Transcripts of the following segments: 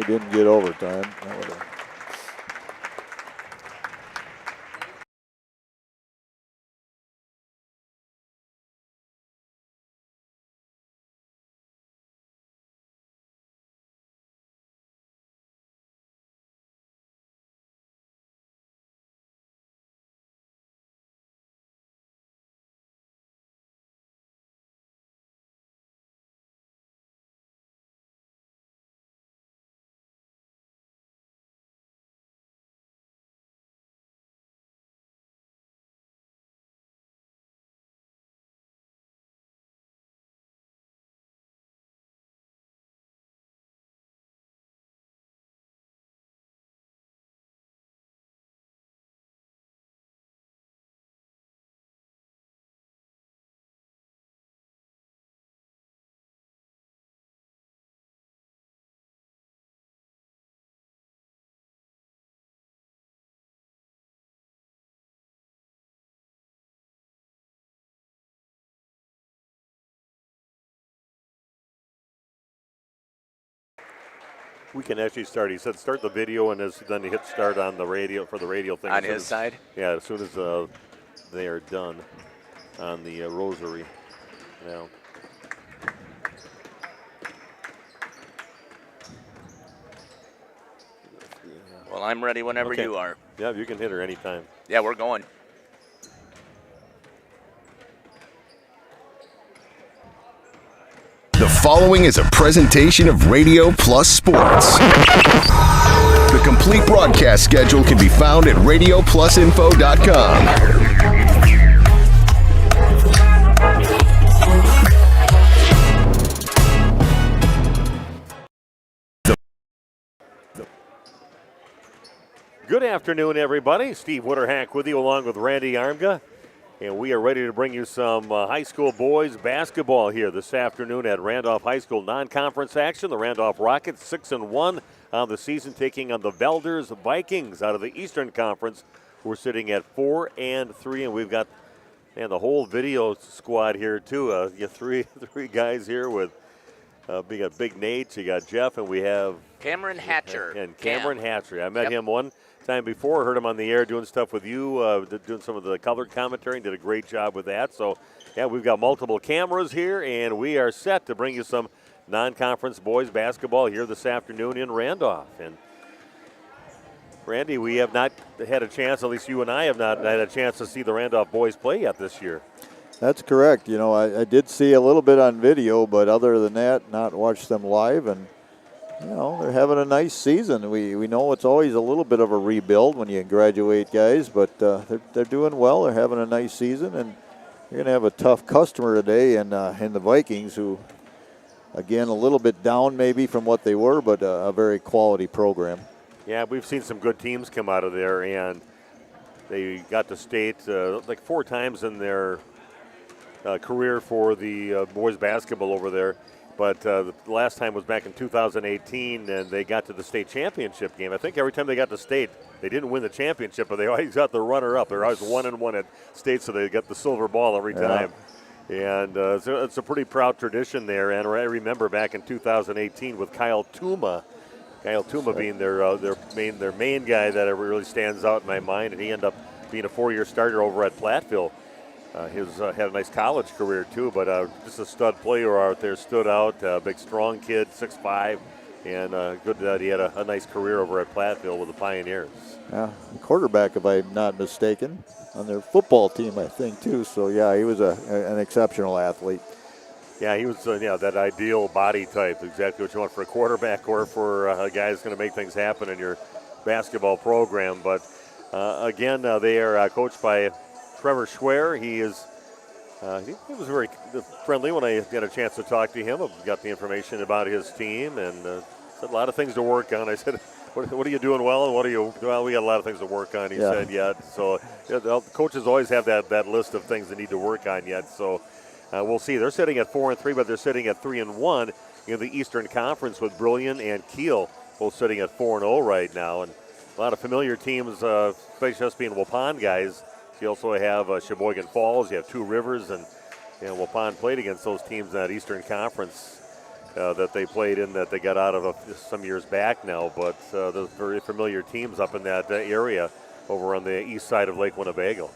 He didn't get overtime. That would've... We can actually start. He said start the video and then hit start on the radio for the radio thing. On his side? Yeah, as soon as they are done on the rosary. Now. Well, I'm ready whenever you are. Yeah, you can hit her anytime. Yeah, we're going. The following is a presentation of Radio Plus Sports. The complete broadcast schedule can be found at radioplusinfo.com. Good afternoon, everybody. Steve Witterhack with you along with Randy Armga. And we are ready to bring you some high school boys basketball here this afternoon at Randolph High School non-conference action. The Randolph Rockets 6-1 on the season, taking on the Valders Vikings out of the Eastern Conference. We're sitting at 4-3, and we've got the whole video squad here too. You three guys here with we got Big Nate, you got Jeff, and we have Cameron Hatcher. And Cameron Hatcher. I met him one time before, heard him on the air doing stuff with you, doing some of the color commentary, and did a great job with that. So, yeah, we've got multiple cameras here, and we are set to bring you some non-conference boys basketball here this afternoon in Randolph. And Randy, we have not had a chance, at least you and I have not had a chance to see the Randolph boys play yet this year. That's correct. You know, I did see a little bit on video, but other than that, not watched them live. And, you know, they're having a nice season. We know it's always a little bit of a rebuild when you graduate guys, but they're doing well. They're having a nice season, and you're going to have a tough customer today in the Vikings, who, again, a little bit down maybe from what they were, but a very quality program. Yeah, we've seen some good teams come out of there, and they got to state like 4 times in their career for the boys basketball over there. But the last time was back in 2018, and they got to the state championship game. I think every time they got to state, they didn't win the championship, but they always got the runner-up. They're always 1-1 at state, so they got the silver ball every time. And so it's a pretty proud tradition there. And I remember back in 2018 with Kyle Tuma being their main guy that really stands out in my mind, and he ended up being a 4-year starter over at Platteville. He had a nice college career too, but just a stud player out there, stood out. Big, strong kid, 6'5", and good that he had a nice career over at Platteville with the Pioneers. Yeah, quarterback, if I'm not mistaken, on their football team, I think, too. So, yeah, he was an exceptional athlete. Yeah, he was that ideal body type, exactly what you want for a quarterback or for a guy that's going to make things happen in your basketball program. But, again, they are coached by Trevor Schwer. He was very friendly when I got a chance to talk to him. I got the information about his team and said a lot of things to work on. I said, what are you doing well, and well, we got a lot of things to work on, he said yet. So the coaches always have that list of things they need to work on yet. So we'll see. They're sitting at 4-3, but they're sitting at 3-1 in the Eastern Conference with Brillion and Kiel both sitting at 4-0 right now. And a lot of familiar teams, especially us being Waupun guys. You also have Sheboygan Falls. You have Two Rivers, and Waupun played against those teams in that Eastern Conference that they played in that they got out of some years back now, but those very familiar teams up in that area over on the east side of Lake Winnebago.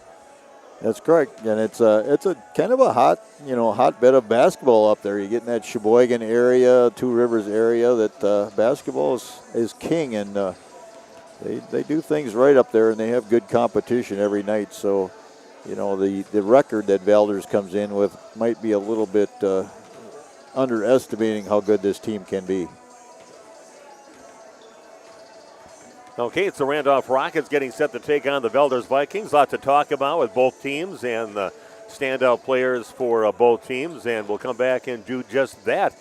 That's correct, and it's a kind of a hotbed of basketball up there. You get in that Sheboygan area, Two Rivers area. That basketball is king, and they do things right up there, and they have good competition every night. So, the record that Valders comes in with might be a little bit underestimating how good this team can be. Okay, it's the Randolph Rockets getting set to take on the Valders Vikings. Lots to talk about with both teams and the standout players for both teams, and we'll come back and do just that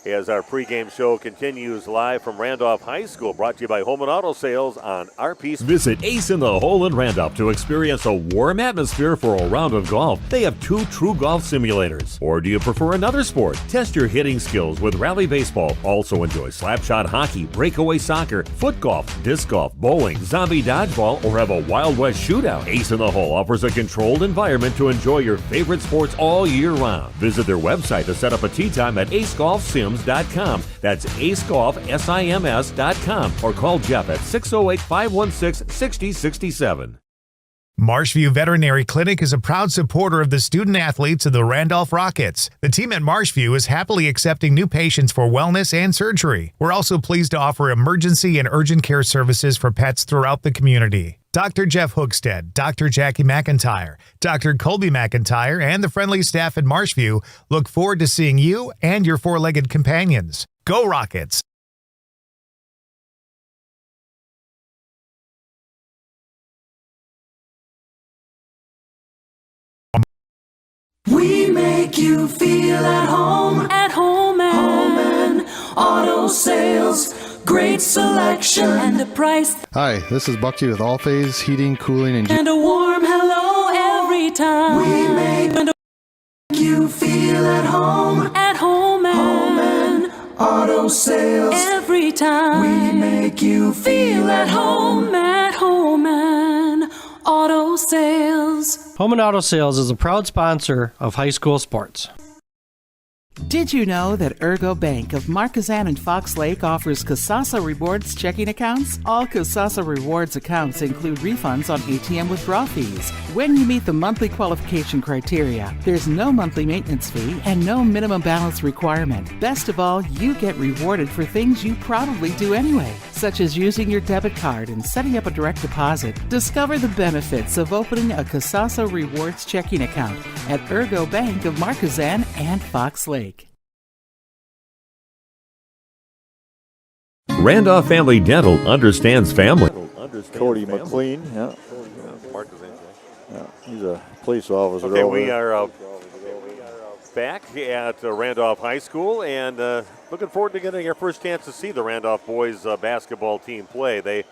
as our pregame show continues live from Randolph High School, brought to you by Home and Auto Sales on RP. Visit Ace in the Hole in Randolph to experience a warm atmosphere for a round of golf. They have 2 true golf simulators. Or do you prefer another sport? Test your hitting skills with Rally Baseball. Also enjoy slapshot hockey, breakaway soccer, foot golf, disc golf, bowling, zombie dodgeball, or have a Wild West shootout. Ace in the Hole offers a controlled environment to enjoy your favorite sports all year round. Visit their website to set up a tee time at acegolfsims.com. That's acegolfsims.com, or call Jeff at 608-516-6067. Marshview Veterinary Clinic is a proud supporter of the student athletes of the Randolph Rockets. The team at Marshview is happily accepting new patients for wellness and surgery. We're also pleased to offer emergency and urgent care services for pets throughout the community. Dr. Jeff Hookstead, Dr. Jackie McIntyre, Dr. Colby McIntyre, and the friendly staff at Marshview look forward to seeing you and your four-legged companions. Go Rockets! We make you feel at home and auto sales. Great selection and a price. Hi, this is Bucky with All Phase Heating, Cooling, and a warm hello every time. We make you feel at home and auto sales. Every time we make you feel at home and auto sales. Home and Auto Sales is a proud sponsor of high school sports. Did you know that Ergo Bank of Marquezan and Fox Lake offers Casasa Rewards checking accounts? All Casasa Rewards accounts include refunds on ATM withdrawal fees. When you meet the monthly qualification criteria, there's no monthly maintenance fee and no minimum balance requirement. Best of all, you get rewarded for things you probably do anyway, such as using your debit card and setting up a direct deposit. Discover the benefits of opening a Casasa Rewards checking account at Ergo Bank of Marquezan and Fox Lake. Randolph Family Dental understands family. Cody McLean, yeah, he's a police officer. Okay, over we there. are back at Randolph High School, and looking forward to getting our first chance to see the Randolph boys basketball team play. They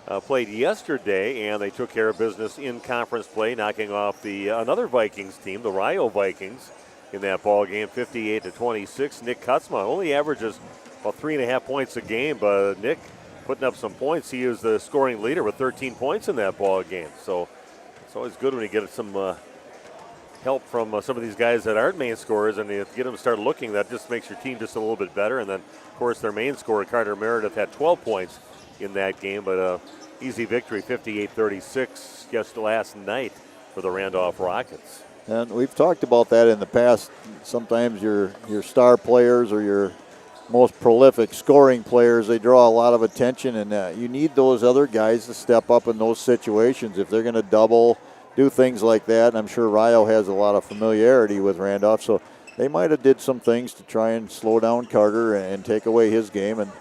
played yesterday, and they took care of business in conference play, knocking off another Vikings team, the Rio Vikings, in that ball game, 58-26. Nick Kutzma only averages about 3.5 points a game, but Nick putting up some points. He is the scoring leader with 13 points in that ball game. So it's always good when you get some help from some of these guys that aren't main scorers, and you get them to start looking. That just makes your team just a little bit better. And then, of course, their main scorer, Carter Meredith, had 12 points in that game, but easy victory, 58-36, just last night for the Randolph Rockets. And we've talked about that in the past. Sometimes your star players or your most prolific scoring players, they draw a lot of attention, and you need those other guys to step up in those situations. If they're going to double, do things like that, and I'm sure Rio has a lot of familiarity with Randolph, so they might have did some things to try and slow down Carter and take away his game. And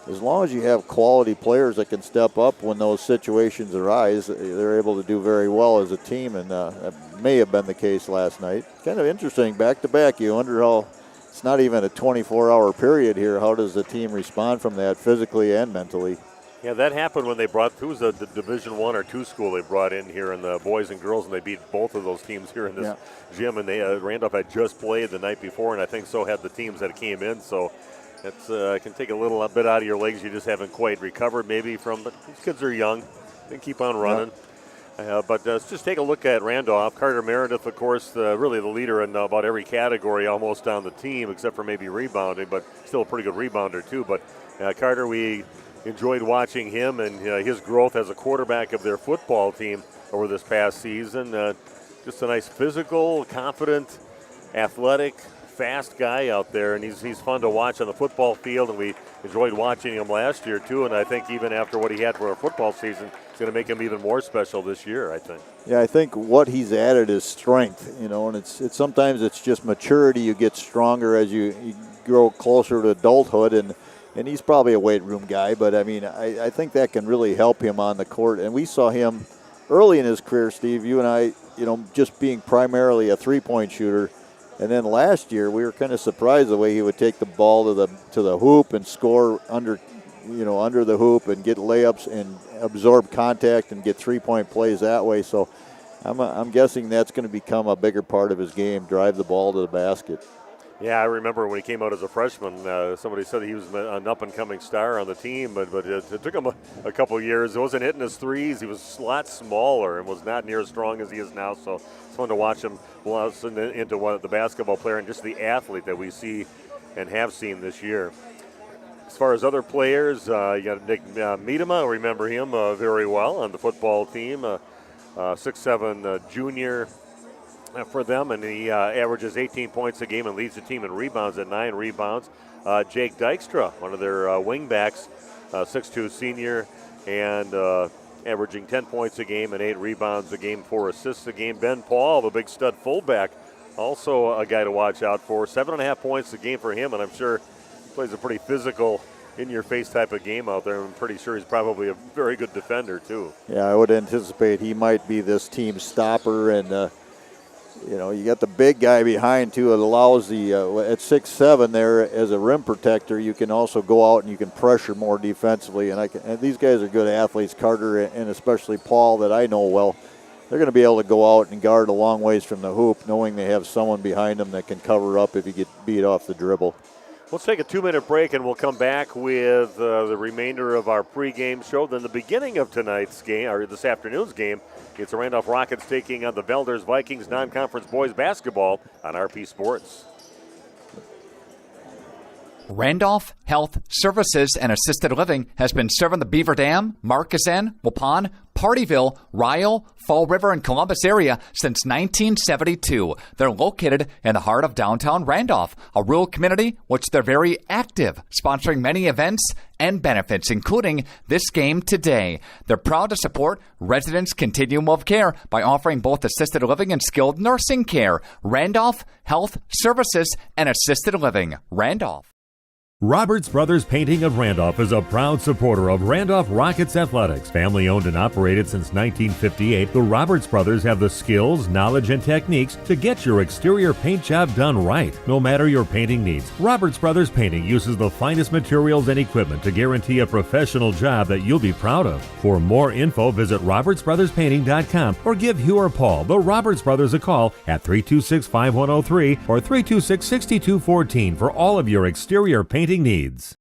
as long as you have quality players that can step up when those situations arise, they're able to do very well as a team, and that may have been the case last night. Kind of interesting, back-to-back. You wonder how it's not even a 24-hour period here. How does the team respond from that physically and mentally? Yeah, that happened when they brought, who was the Division I or II school they brought in here in the boys and girls, and they beat both of those teams here in this gym. And they Randolph had just played the night before, and I think so had the teams that came in. So it's can take a little bit out of your legs. You just haven't quite recovered maybe from, but these kids are young. They keep on running. But let's just take a look at Randolph. Carter Meredith, of course, really the leader in about every category almost on the team, except for maybe rebounding, but still a pretty good rebounder too. But Carter, we enjoyed watching him and his growth as a quarterback of their football team over this past season. Just a nice physical, confident, athletic, fast guy out there, and he's fun to watch on the football field, and we enjoyed watching him last year too, and I think even after what he had for a football season, it's going to make him even more special this year, I think. Yeah, I think what he's added is strength, and it's sometimes it's just maturity. You get stronger as you grow closer to adulthood, and he's probably a weight room guy, but I mean, I think that can really help him on the court, and we saw him early in his career, Steve, you and I, just being primarily a three-point shooter. And then last year, we were kind of surprised the way he would take the ball to the hoop and score under the hoop and get layups and absorb contact and get three-point plays that way. So I'm guessing that's going to become a bigger part of his game, drive the ball to the basket. Yeah, I remember when he came out as a freshman, somebody said he was an up-and-coming star on the team, but it took him a couple years. He wasn't hitting his threes. He was a lot smaller and was not near as strong as he is now, so it's fun to watch him blossom into the basketball player and just the athlete that we see and have seen this year. As far as other players, you got Nick Miedema, remember him very well on the football team, 6'7" junior for them, and he averages 18 points a game and leads the team in rebounds at 9 rebounds. Jake Dykstra, one of their wingbacks, 6'2" senior, and averaging 10 points a game and 8 rebounds a game, 4 assists a game. Ben Paul, the big stud fullback, also a guy to watch out for. 7.5 points a game for him, and I'm sure he plays a pretty physical, in-your-face type of game out there. I'm pretty sure he's probably a very good defender, too. Yeah, I would anticipate he might be this team's stopper, and you got the big guy behind, too. It allows the at 6'7" there as a rim protector, you can also go out and you can pressure more defensively. And these guys are good athletes, Carter and especially Paul, that I know well. They're going to be able to go out and guard a long ways from the hoop, knowing they have someone behind them that can cover up if you get beat off the dribble. Let's take a 2-minute break, and we'll come back with the remainder of our pregame show. Then the beginning of tonight's game, or this afternoon's game, it's the Randolph Rockets taking on the Valders Vikings non-conference boys basketball on RP Sports. Randolph Health Services and Assisted Living has been serving the Beaver Dam, Marquezine, Waupun, Partyville, Ryle, Fall River, and Columbus area since 1972. They're located in the heart of downtown Randolph, a rural community which they're very active, sponsoring many events and benefits, including this game today. They're proud to support residents' continuum of care by offering both assisted living and skilled nursing care. Randolph Health Services and Assisted Living. Randolph. Roberts Brothers Painting of Randolph is a proud supporter of Randolph Rockets athletics. Family owned and operated since 1958, the Roberts Brothers have the skills, knowledge, and techniques to get your exterior paint job done right, no matter your painting needs. Roberts Brothers Painting uses the finest materials and equipment to guarantee a professional job that you'll be proud of. For more info, visit robertsbrotherspainting.com or give Hugh or Paul, the Roberts Brothers, a call at 326-5103 or 326-6214 for all of your exterior painting needs.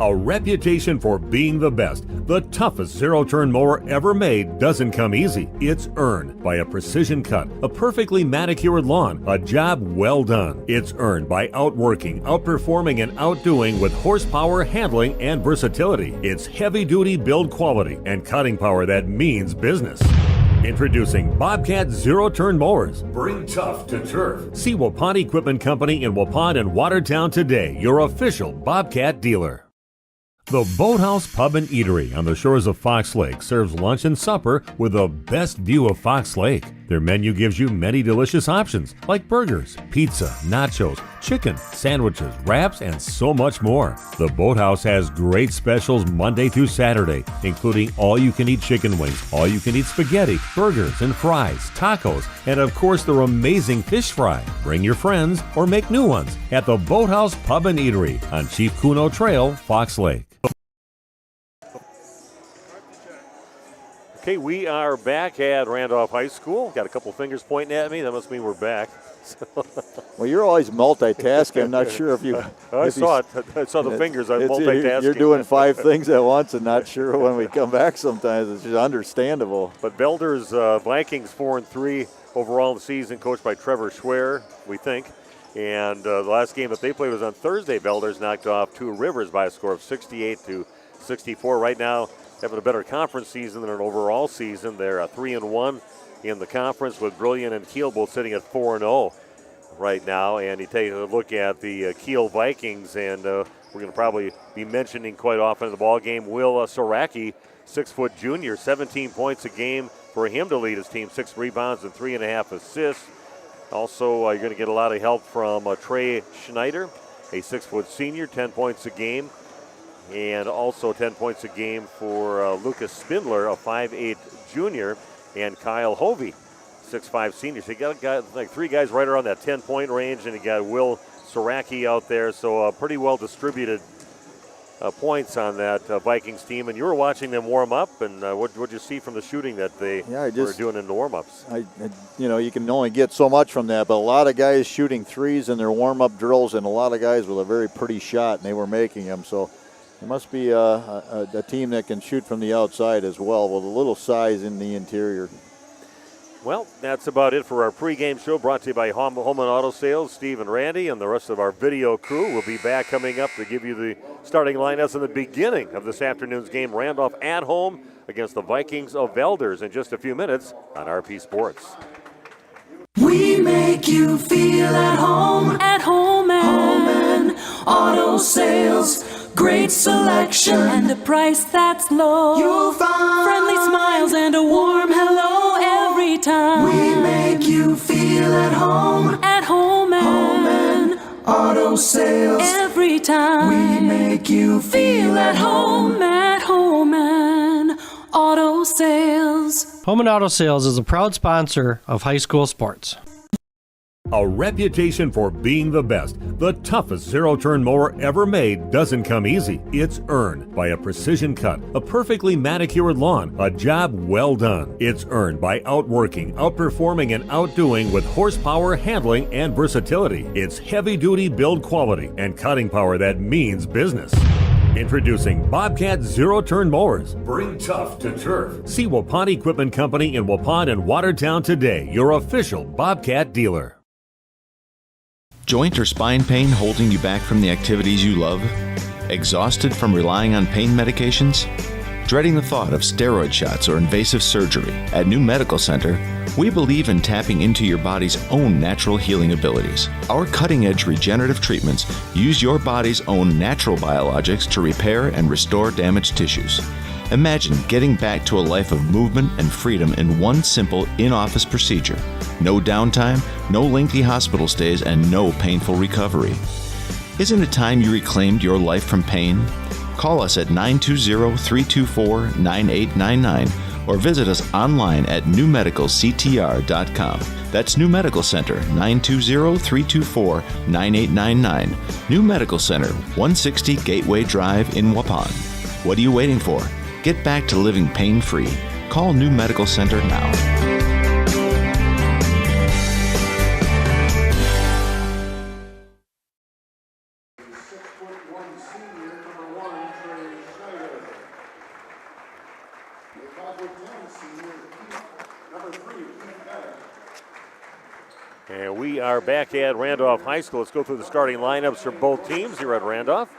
A reputation for being the best, the toughest zero-turn mower ever made doesn't come easy. It's earned by a precision cut, a perfectly manicured lawn, a job well done. It's earned by outworking, outperforming, and outdoing with horsepower, handling, and versatility. It's heavy-duty build quality and cutting power that means business. Introducing Bobcat Zero-Turn Mowers. Bring tough to turf. See Waupun Equipment Company in Waupun and Watertown today, your official Bobcat dealer. The Boathouse Pub and Eatery on the shores of Fox Lake serves lunch and supper with the best view of Fox Lake. Their menu gives you many delicious options like burgers, pizza, nachos, chicken, sandwiches, wraps, and so much more. The Boathouse has great specials Monday through Saturday, including all-you-can-eat chicken wings, all-you-can-eat spaghetti, burgers and fries, tacos, and of course their amazing fish fry. Bring your friends or make new ones at the Boathouse Pub and Eatery on Chief Kuno Trail, Fox Lake. Okay, we are back at Randolph High School. Got a couple fingers pointing at me. That must mean we're back. Well, you're always multitasking. I'm not sure if you. I saw it. I saw the fingers. I'm multitasking. You're doing 5 things at once and not sure when we come back sometimes. It's just understandable. But Valders Vikings 4-3 overall in the season, coached by Trevor Schwer, we think. And the last game that they played was on Thursday. Valders knocked off Two Rivers by a score of 68-64. Right now, having a better conference season than an overall season. They're 3-1 in the conference, with Brilliant and Kiel both sitting at 4-0 right now. And you take a look at the Kiel Vikings, and we're going to probably be mentioning quite often in the ball game Will Soracki, 6-foot junior, 17 points a game for him to lead his team, 6 rebounds and 3.5 assists. Also, you're going to get a lot of help from Trey Schneider, a 6-foot senior, 10 points a game. And also 10 points a game for Lucas Spindler, a 5'8 junior, and Kyle Hovey, 6'5 senior. So you got like 3 guys right around that 10-point range, and you got Will Soracki out there. So pretty well distributed points on that Vikings team. And you were watching them warm up, and what did you see from the shooting that they were doing in the warm-ups? You can only get so much from that, but a lot of guys shooting threes in their warm-up drills, and a lot of guys with a very pretty shot, and they were making them. So it must be a team that can shoot from the outside as well, with a little size in the interior. Well, that's about it for our pregame show, brought to you by Home and Auto Sales. Steve and Randy and the rest of our video crew will be back coming up to give you the starting lineups in the beginning of this afternoon's game. Randolph at home against the Vikings of Valders in just a few minutes on RP Sports. We make you feel at home and Auto Sales. Great selection and a price that's low. You'll find friendly smiles and a warm hello every time. We make you feel at home and Auto Sales. Every time we make you feel at home and Auto Sales. Home and Auto Sales is a proud sponsor of high school sports. A reputation for being the best, the toughest zero-turn mower ever made doesn't come easy. It's earned by a precision cut, a perfectly manicured lawn, a job well done. It's earned by outworking, outperforming, and outdoing with horsepower, handling, and versatility. It's heavy-duty build quality and cutting power that means business. Introducing Bobcat Zero-Turn Mowers. Bring tough to turf. See Waupun Equipment Company in Waupun and Watertown today, your official Bobcat dealer. Joint or spine pain holding you back from the activities you love? Exhausted from relying on pain medications? Dreading the thought of steroid shots or invasive surgery? At New Medical Center, we believe in tapping into your body's own natural healing abilities. Our cutting-edge regenerative treatments use your body's own natural biologics to repair and restore damaged tissues. Imagine getting back to a life of movement and freedom in one simple in-office procedure. No downtime, no lengthy hospital stays, and no painful recovery. Isn't it time you reclaimed your life from pain? Call us at 920-324-9899 or visit us online at newmedicalctr.com. That's New Medical Center, 920-324-9899. New Medical Center, 160 Gateway Drive in Waupun. What are you waiting for? Get back to living pain-free. Call New Medical Center now. And we are back at Randolph High School. Let's go through the starting lineups for both teams here at Randolph.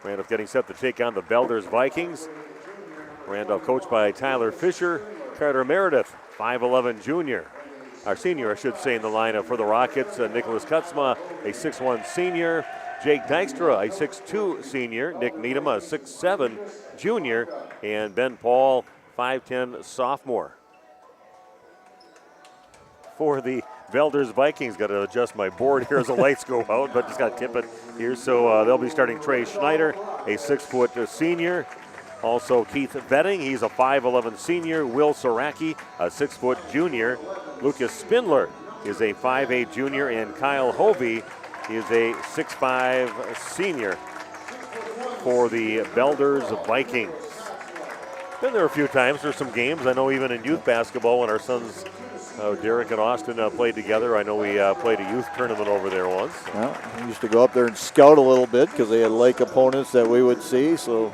Randolph getting set to take on the Valders Vikings. Randolph coached by Tyler Fisher. Carter Meredith, 5'11 junior. Our senior, I should say, in the lineup for the Rockets. Nicholas Kutzma, a 6'1 senior. Jake Dykstra, a 6'2 senior. Nick Needham, a 6'7 junior. And Ben Paul, 5'10 sophomore. For the Valders Vikings, got to adjust my board here as the lights go out, but just got to tip it here. So they'll be starting Trey Schneider, a 6' senior. Also Keith Vetting, he's a 5'11 senior. Will Soracki, a 6' junior. Lucas Spindler is a 5'8 junior, and Kyle Hovey is a 6'5 senior for the Valders Vikings. Been there a few times. There's some games. I know even in youth basketball when our sons, Derek and Austin, played together. I know we played a youth tournament over there once. Well, we used to go up there and scout a little bit because they had like opponents that we would see. So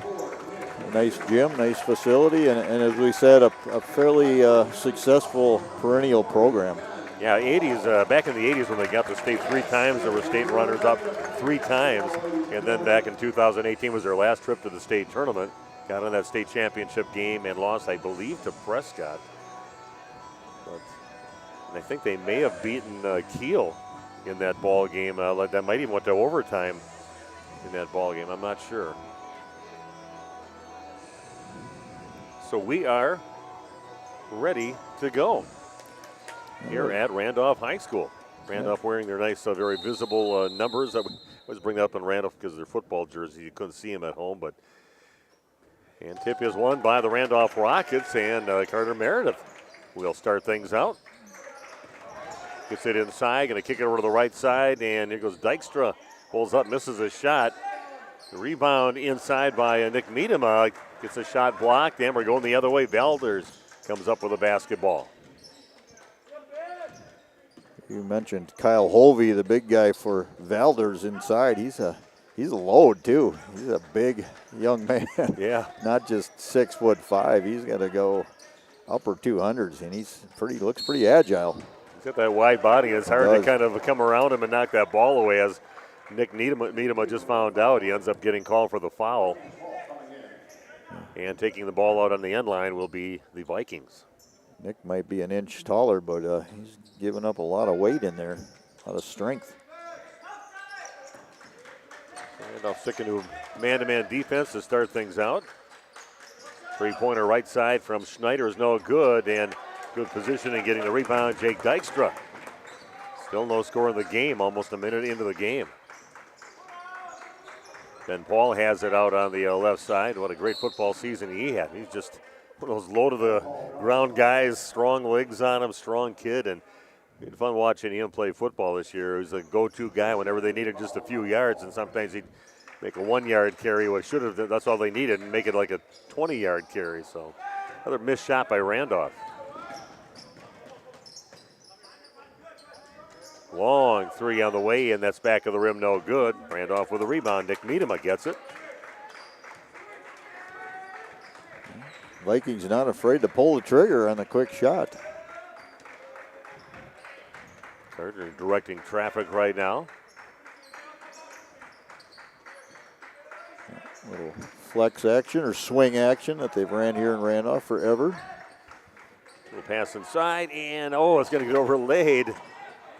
nice gym, nice facility, and as we said, a fairly successful perennial program. Yeah, 80s, back in the 80s when they got to state 3 times, there were state runners up 3 times. And then back in 2018 was their last trip to the state tournament. Got on that state championship game and lost, I believe, to Prescott. And I think they may have beaten Kiel in that ball game. That might even went to overtime in that ball game. I'm not sure. So we are ready to go here at Randolph High School. Randolph wearing their nice, very visible numbers. I always bring that up in Randolph because of their football jerseys. You couldn't see them at home, but and tip is won by the Randolph Rockets, and Carter Meredith will start things out. Gets it inside, going to kick it over to the right side, and here goes Dykstra. Pulls up, misses a shot. The rebound inside by Nick Miedema. Gets a shot blocked, and we're going the other way. Valders comes up with a basketball. You mentioned Kyle Hovey, the big guy for Valders inside. He's a load too. He's a big young man. Yeah. Not just 6'5". He's got to go upper 200s, and looks pretty agile. He's got that wide body. It's hard to kind of come around him and knock that ball away, as Nick Miedema just found out. He ends up getting called for the foul. And taking the ball out on the end line will be the Vikings. Nick might be an inch taller, but he's giving up a lot of weight in there, a lot of strength. Randolph sticking to man-to-man defense to start things out. Three-pointer right side from Schneider is no good, and good position in getting the rebound, Jake Dykstra. Still no score in the game, almost a minute into the game. Ben Paul has it out on the left side. What a great football season he had. He's just one of those low-to-the-ground guys, strong legs on him, strong kid, and it's been fun watching him play football this year. He's a go-to guy whenever they needed just a few yards, and sometimes he'd make a 1-yard carry. Well, should have. That's all they needed, and make it like a 20-yard carry. So another missed shot by Randolph. Long three on the way, and that's back of the rim, no good. Randolph with a rebound. Nick Miedema gets it. Vikings not afraid to pull the trigger on the quick shot. Carter directing traffic right now. Little flex action or swing action that they've ran here in Randolph forever. Little pass inside, and it's going to get overlaid.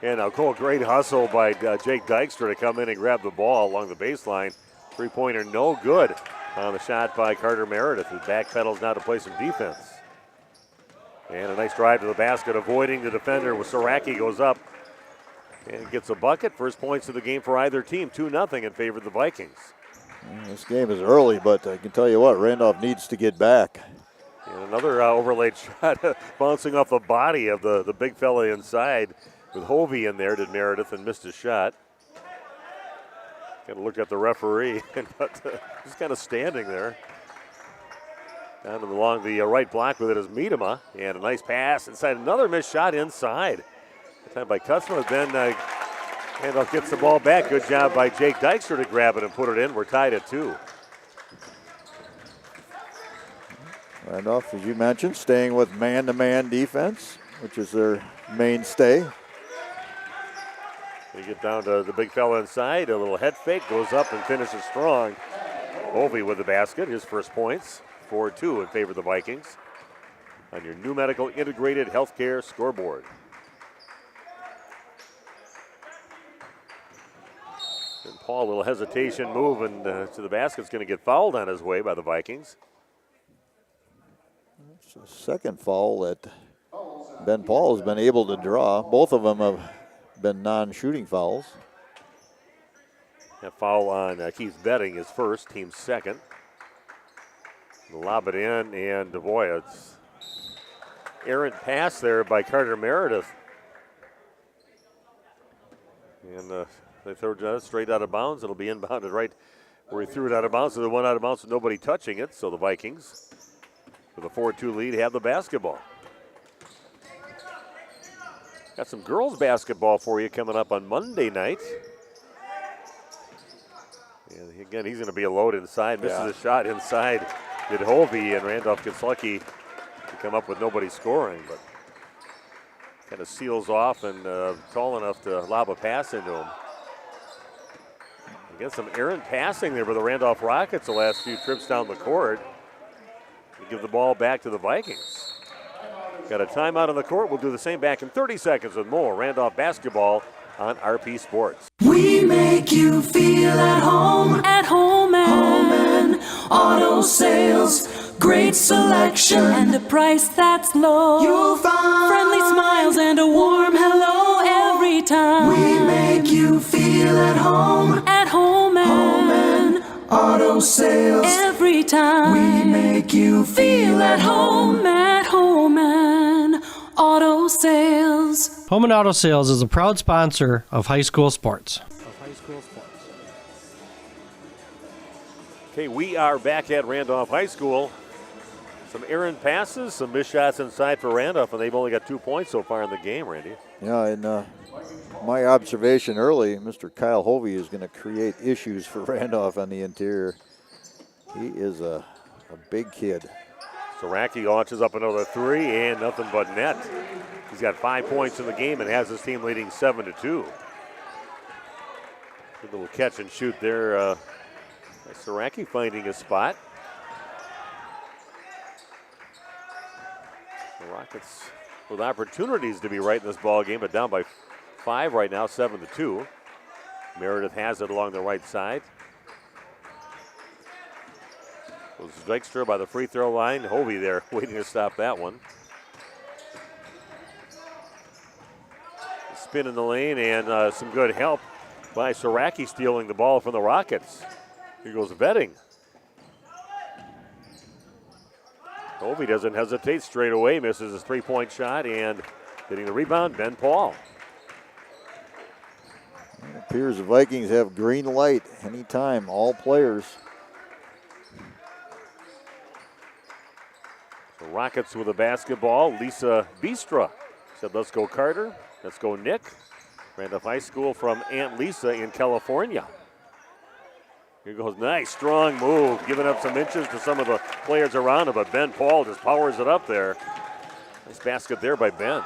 And a great hustle by Jake Dykstra to come in and grab the ball along the baseline. Three-pointer no good on the shot by Carter Meredith, who backpedals now to play some defense. And a nice drive to the basket, avoiding the defender with Saraki, goes up and gets a bucket. First points of the game for either team, 2-0 in favor of the Vikings. This game is early, but I can tell you what, Randolph needs to get back. And another overlaid shot bouncing off the body of the big fella inside. With Hovey in there, did Meredith, and missed his shot. Got to look at the referee, but he's kind of standing there. Down along the right block with it is Miedema, and a nice pass inside. Another missed shot inside. That time by Kutzman, then Randolph gets the ball back. Good job by Jake Dykstra to grab it and put it in. We're tied at 2. Randolph, as you mentioned, staying with man-to-man defense, which is their mainstay. They get down to the big fella inside. A little head fake, goes up and finishes strong. Hovey with the basket, his first points. 4-2 in favor of the Vikings on your new medical integrated healthcare scoreboard. And Paul, a little hesitation move and to the basket's going to get fouled on his way by the Vikings. It's the second foul that Ben Paul has been able to draw. Both of them have been non-shooting fouls. That foul on Keith Betting is first, team's second. Lob it in, and boy, it's errant pass there by Carter Meredith. And they throw it straight out of bounds. It'll be inbounded right where he threw it out of bounds. So the one out of bounds with nobody touching it. So the Vikings with with a 4-2 lead, have the basketball. Got some girls basketball for you coming up on Monday night. And again, he's going to be a load inside. Misses a shot inside. Did Hovey, and Randolph gets lucky to come up with nobody scoring, but kind of seals off and tall enough to lob a pass into him. Again, some errant passing there for the Randolph Rockets the last few trips down the court. They give the ball back to the Vikings. Got a timeout on the court. We'll do the same back in 30 seconds with more Randolph basketball on RP Sports. We make you feel at home and auto sales. Great selection and a price that's low. You'll find friendly smiles and a warm hello every time. We make you feel at home and auto sales. Every time we make you feel at home and auto sales. Home and Auto Sales is a proud sponsor of high school sports. Okay, we are back at Randolph High School. Some errant passes, some missed shots inside for Randolph, and they've only got 2 points so far in the game, Randy. Yeah, and my observation early, Mr. Kyle Hovey is going to create issues for Randolph on the interior. He is a big kid. Saraki launches up another three, and nothing but net. He's got 5 points in the game and has his team leading 7-2. Good little catch and shoot there. Saraki finding a spot. The Rockets with opportunities to be right in this ball game, but down by 5 right now, 7-2. Meredith has it along the right side. Goes Dykstra by the free throw line. Hovey there waiting to stop that one. Spin in the lane and some good help by Saraki stealing the ball from the Rockets. Here goes Vetting. Hovey doesn't hesitate straight away, misses his three-point shot, and getting the rebound, Ben Paul. It appears the Vikings have green light anytime, all players. The Rockets with the basketball. Lisa Bistra said, let's go Carter, let's go Nick. Randolph High School from Aunt Lisa in California. Here goes, nice, strong move, giving up some inches to some of the players around him, but Ben Paul just powers it up there. Nice basket there by Ben.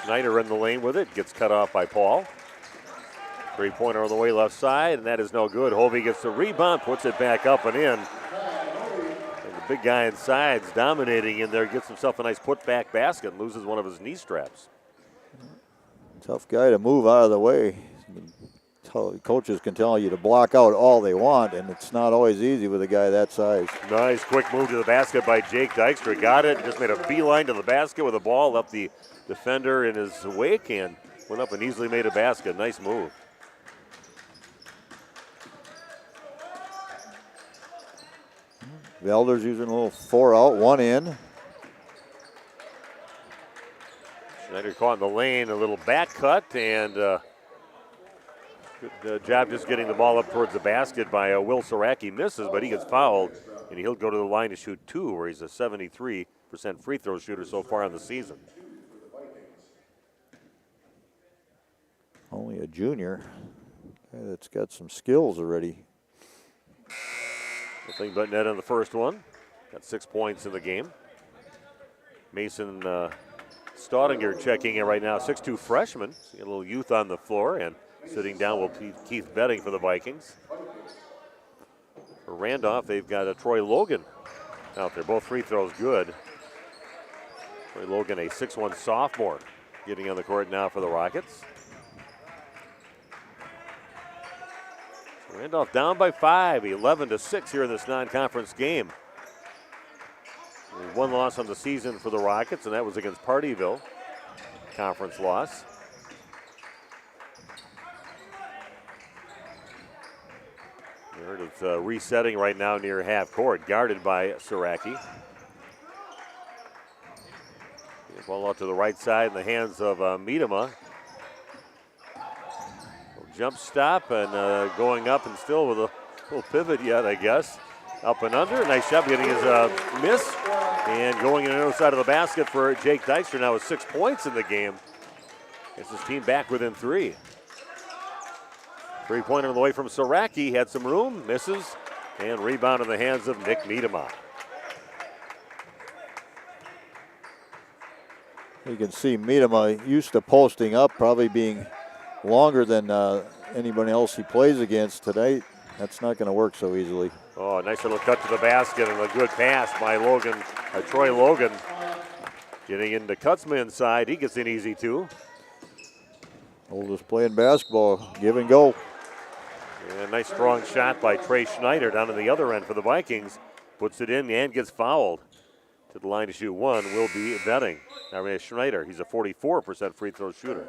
Schneider in the lane with it, gets cut off by Paul. Three-pointer on the way left side, and that is no good. Hovey gets the rebound, puts it back up and in. And the big guy inside's dominating in there, gets himself a nice putback basket, and loses one of his knee straps. Tough guy to move out of the way. Coaches can tell you to block out all they want, and it's not always easy with a guy that size. Nice quick move to the basket by Jake Dykstra. Got it, just made a beeline to the basket with the ball, left the defender in his wake, and went up and easily made a basket. Nice move. Valders using a little 4 out, 1 in. Schneider caught in the lane, a little back cut, and good job just getting the ball up towards the basket by Will Saraki. Misses, but he gets fouled, and he'll go to the line to shoot 2, where he's a 73% free throw shooter so far in the season. Only a junior. Guy that's got some skills already. Nothing but net on the first one. Got 6 points in the game. Mason Staudinger checking in right now, 6'2" freshman. See a little youth on the floor, and sitting down will be Keith Betting for the Vikings. For Randolph, they've got Troy Logan out there. Both free throws good. Troy Logan, a 6'1" sophomore, getting on the court now for the Rockets. Randolph down by 5, 11-6 here in this non-conference game. One loss on the season for the Rockets, and that was against Partyville. Conference loss. It's resetting right now near half court, guarded by Saraki. Ball out to the right side in the hands of Miedema. jump stop and going up and still with a little pivot yet, I guess. Up and under. Nice job getting his miss. And going in the other side of the basket for Jake Dykstra now with 6 points in the game. Gets his team back within 3. Three-pointer on the way from Saraki. Had some room, misses, and rebound in the hands of Nick Miedema. You can see Miedema used to posting up, probably being longer than anybody else he plays against tonight. That's not going to work so easily. Oh, nice little cut to the basket and a good pass by Troy Logan. Getting into Kutzma inside. He gets in easy too. Oldest playing basketball, give and go. And a nice strong shot by Trey Schneider down to the other end for the Vikings. Puts it in and gets fouled. To the line to shoot one will be Betting. Now Schneider, he's a 44% free throw shooter.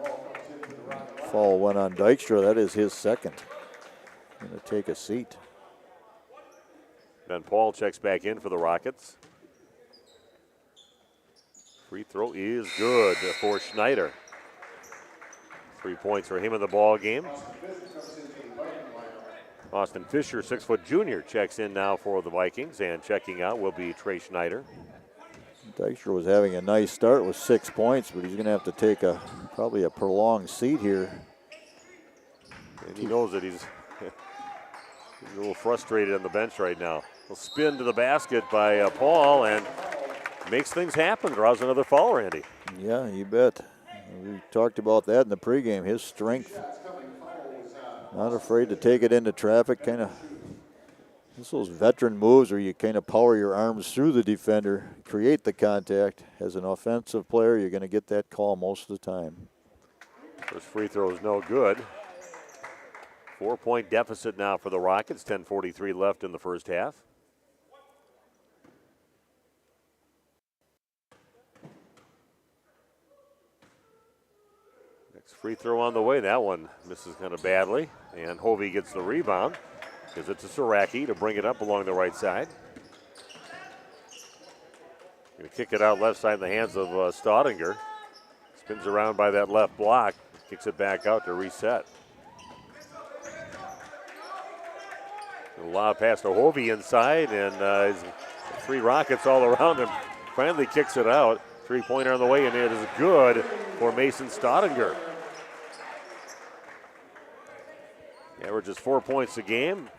Foul went on Dykstra. That is his second. Going to take a seat. Then Paul checks back in for the Rockets. Free throw is good for Schneider. 3 points for him in the ball game. Austin Fisher, 6-foot junior, checks in now for the Vikings, and checking out will be Trey Schneider. Dykstra was having a nice start with 6 points, but he's going to have to take probably a prolonged seat here. And he knows that he's a little frustrated on the bench right now. He'll spin to the basket by Paul and makes things happen. Draws another foul, Randy. Yeah, you bet. We talked about that in the pregame. His strength, not afraid to take it into traffic. Kind of, it's those veteran moves where you kind of power your arms through the defender, create the contact. As an offensive player, you're going to get that call most of the time. First free throw is no good. 4-point deficit now for the Rockets. 10:43 left in the first half. Next free throw on the way. That one misses kind of badly. And Hovey gets the rebound. Gives it to Saraki to bring it up along the right side. Going to kick it out left side in the hands of Staudinger. Spins around by that left block. Kicks it back out to reset. A lob pass to Hovey inside, and 3 Rockets all around him. Finally kicks it out. 3-pointer on the way, and it is good for Mason Staudinger. Averages 4 points a game.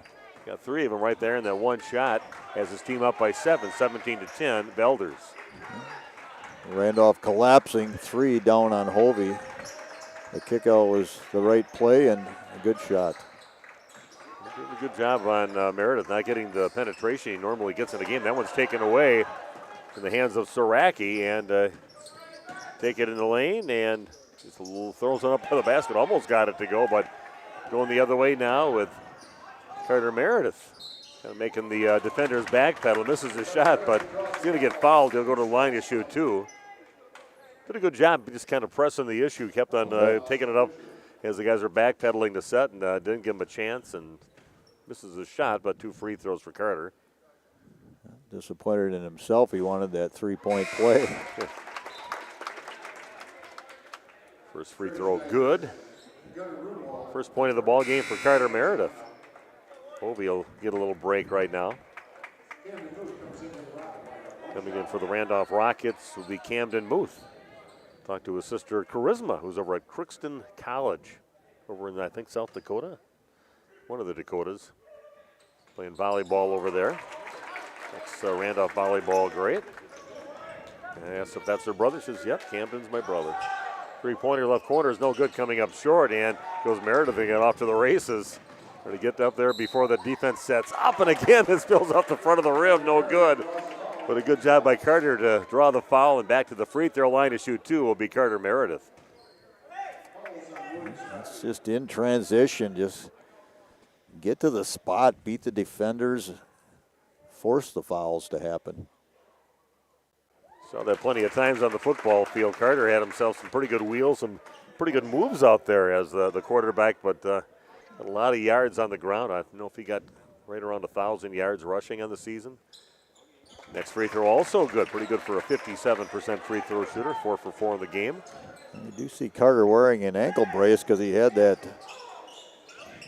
Got 3 of them right there in that one shot. Has his team up by 7, 17-10, Valders. Randolph collapsing, 3 down on Hovey. The kick out was the right play and a good shot. Doing a good job on Meredith, not getting the penetration he normally gets in the game. That one's taken away in the hands of Saraki, and take it in the lane, and just a little throws it up to the basket. Almost got it to go, but going the other way now with Carter Meredith. Kind of making the defender's backpedal. Misses his shot, but he's going to get fouled. He'll go to the line to shoot 2. Did a good job just kind of pressing the issue. Kept on taking it up as the guys are backpedaling to set, and didn't give him a chance, and misses his shot, but 2 free throws for Carter. Disappointed in himself. He wanted that 3-point play. First free throw good. First point of the ball game for Carter Meredith. Hovey will get a little break right now. Coming in for the Randolph Rockets will be Camden Muth. Talked to his sister Charisma, who's over at Crookston College over in, I think, South Dakota. One of the Dakotas. Playing volleyball over there. That's Randolph volleyball great. I asked if that's their brother. She says, yep, Camden's my brother. 3-pointer left corner is no good, coming up short, and goes Meredith and get off to the races. Trying to get up there before the defense sets up, and again this spills off the front of the rim, no good. But a good job by Carter to draw the foul, and back to the free throw line to shoot 2 will be Carter Meredith. It's just in transition, just get to the spot, beat the defenders, force the fouls to happen. Saw that plenty of times on the football field. Carter had himself some pretty good wheels, some pretty good moves out there as the quarterback, but a lot of yards on the ground. I don't know if he got right around 1,000 yards rushing on the season. Next free throw also good. Pretty good for a 57% free throw shooter, 4 for 4 in the game. You do see Carter wearing an ankle brace because he had that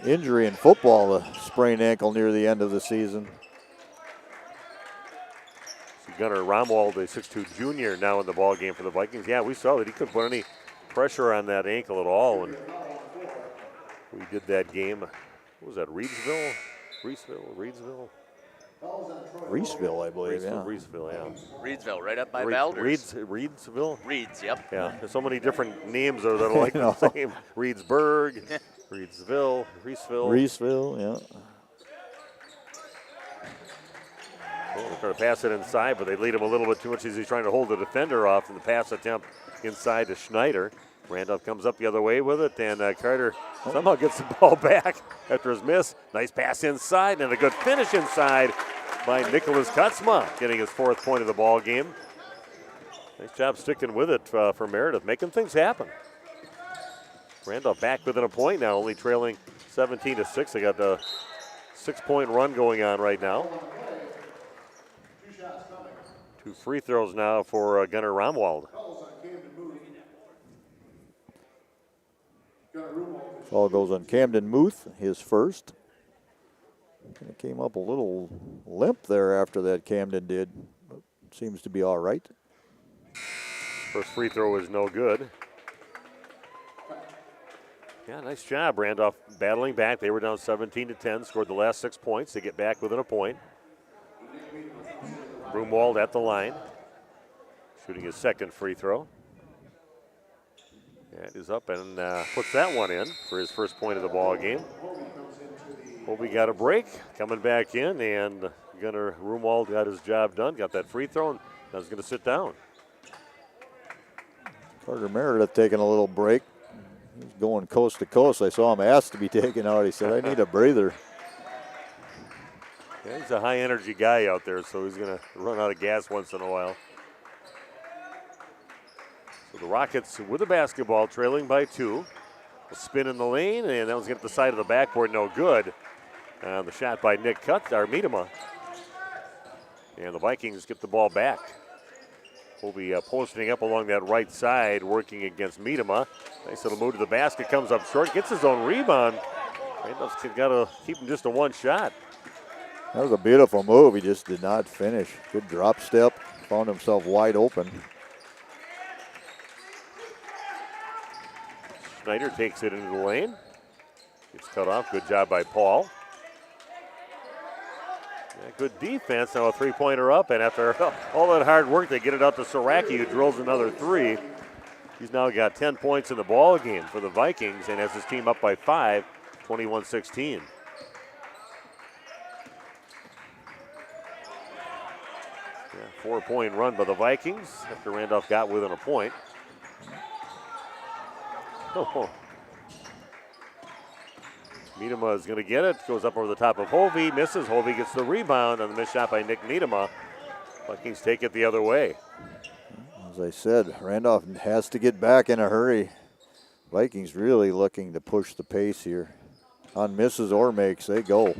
injury in football, the sprained ankle near the end of the season. So Gunnar Romwald, a 6'2 junior, now in the ball game for the Vikings. Yeah, we saw that he couldn't put any pressure on that ankle at all, and we did that game. What was that, Reedsville? Reedsville, I believe, yeah. Reedsville, yeah. Reedsville, right up by Valders. Reedsville? Reeds, yep. Yeah, there's so many different names that are like the same. Reedsburg, Reedsville, Reesville, yeah. Well, they're trying to pass it inside, but they lead him a little bit too much as he's trying to hold the defender off in the pass attempt inside to Schneider. Randolph comes up the other way with it, and Carter somehow gets the ball back after his miss. Nice pass inside, and a good finish inside by Nicholas Kutzma, getting his 4th point of the ball game. Nice job sticking with it for Meredith, making things happen. Randolph back within a point now, only trailing 17-6. They got the 6-point run going on right now. 2 free throws now for Gunnar Romwald. Foul goes on Camden Muth, his first. Kind of came up a little limp there after that, Camden did. But seems to be all right. First free throw is no good. Yeah, nice job. Randolph battling back. They were down 17-10, scored the last 6 points. They get back within a point. Broomwald at the line, shooting his 2nd free throw. That is up and puts that one in for his 1st point of the ball game. We got a break, coming back in, and Gunnar Broomwald got his job done, got that free throw, and now he's going to sit down. Carter Meredith taking a little break. He's going coast to coast. I saw him asked to be taken out. He said, I need a breather. Yeah, he's a high-energy guy out there, so he's going to run out of gas once in a while. So the Rockets with the basketball, trailing by 2. A spin in the lane, and that was going to the side of the backboard, no good. The shot by Nick Miedema. And the Vikings get the ball back. We'll be posting up along that right side, working against Miedema. Nice little move to the basket, comes up short, gets his own rebound. Randolph's got to keep him just to 1 shot. That was a beautiful move. He just did not finish. Good drop step, found himself wide open. Schneider takes it into the lane. Gets cut off. Good job by Paul. Yeah, good defense. Now a 3-pointer up, and after all that hard work, they get it out to Saraki, who drills another 3. He's now got 10 points in the ball game for the Vikings and has his team up by 5, 21-16. Yeah, 4-point run by the Vikings after Randolph got within a point. Miedema is going to get it. Goes up over the top of Hovey. Misses. Hovey gets the rebound on the missed shot by Nick Miedema. Vikings take it the other way. As I said, Randolph has to get back in a hurry. Vikings really looking to push the pace here. On misses or makes, they go.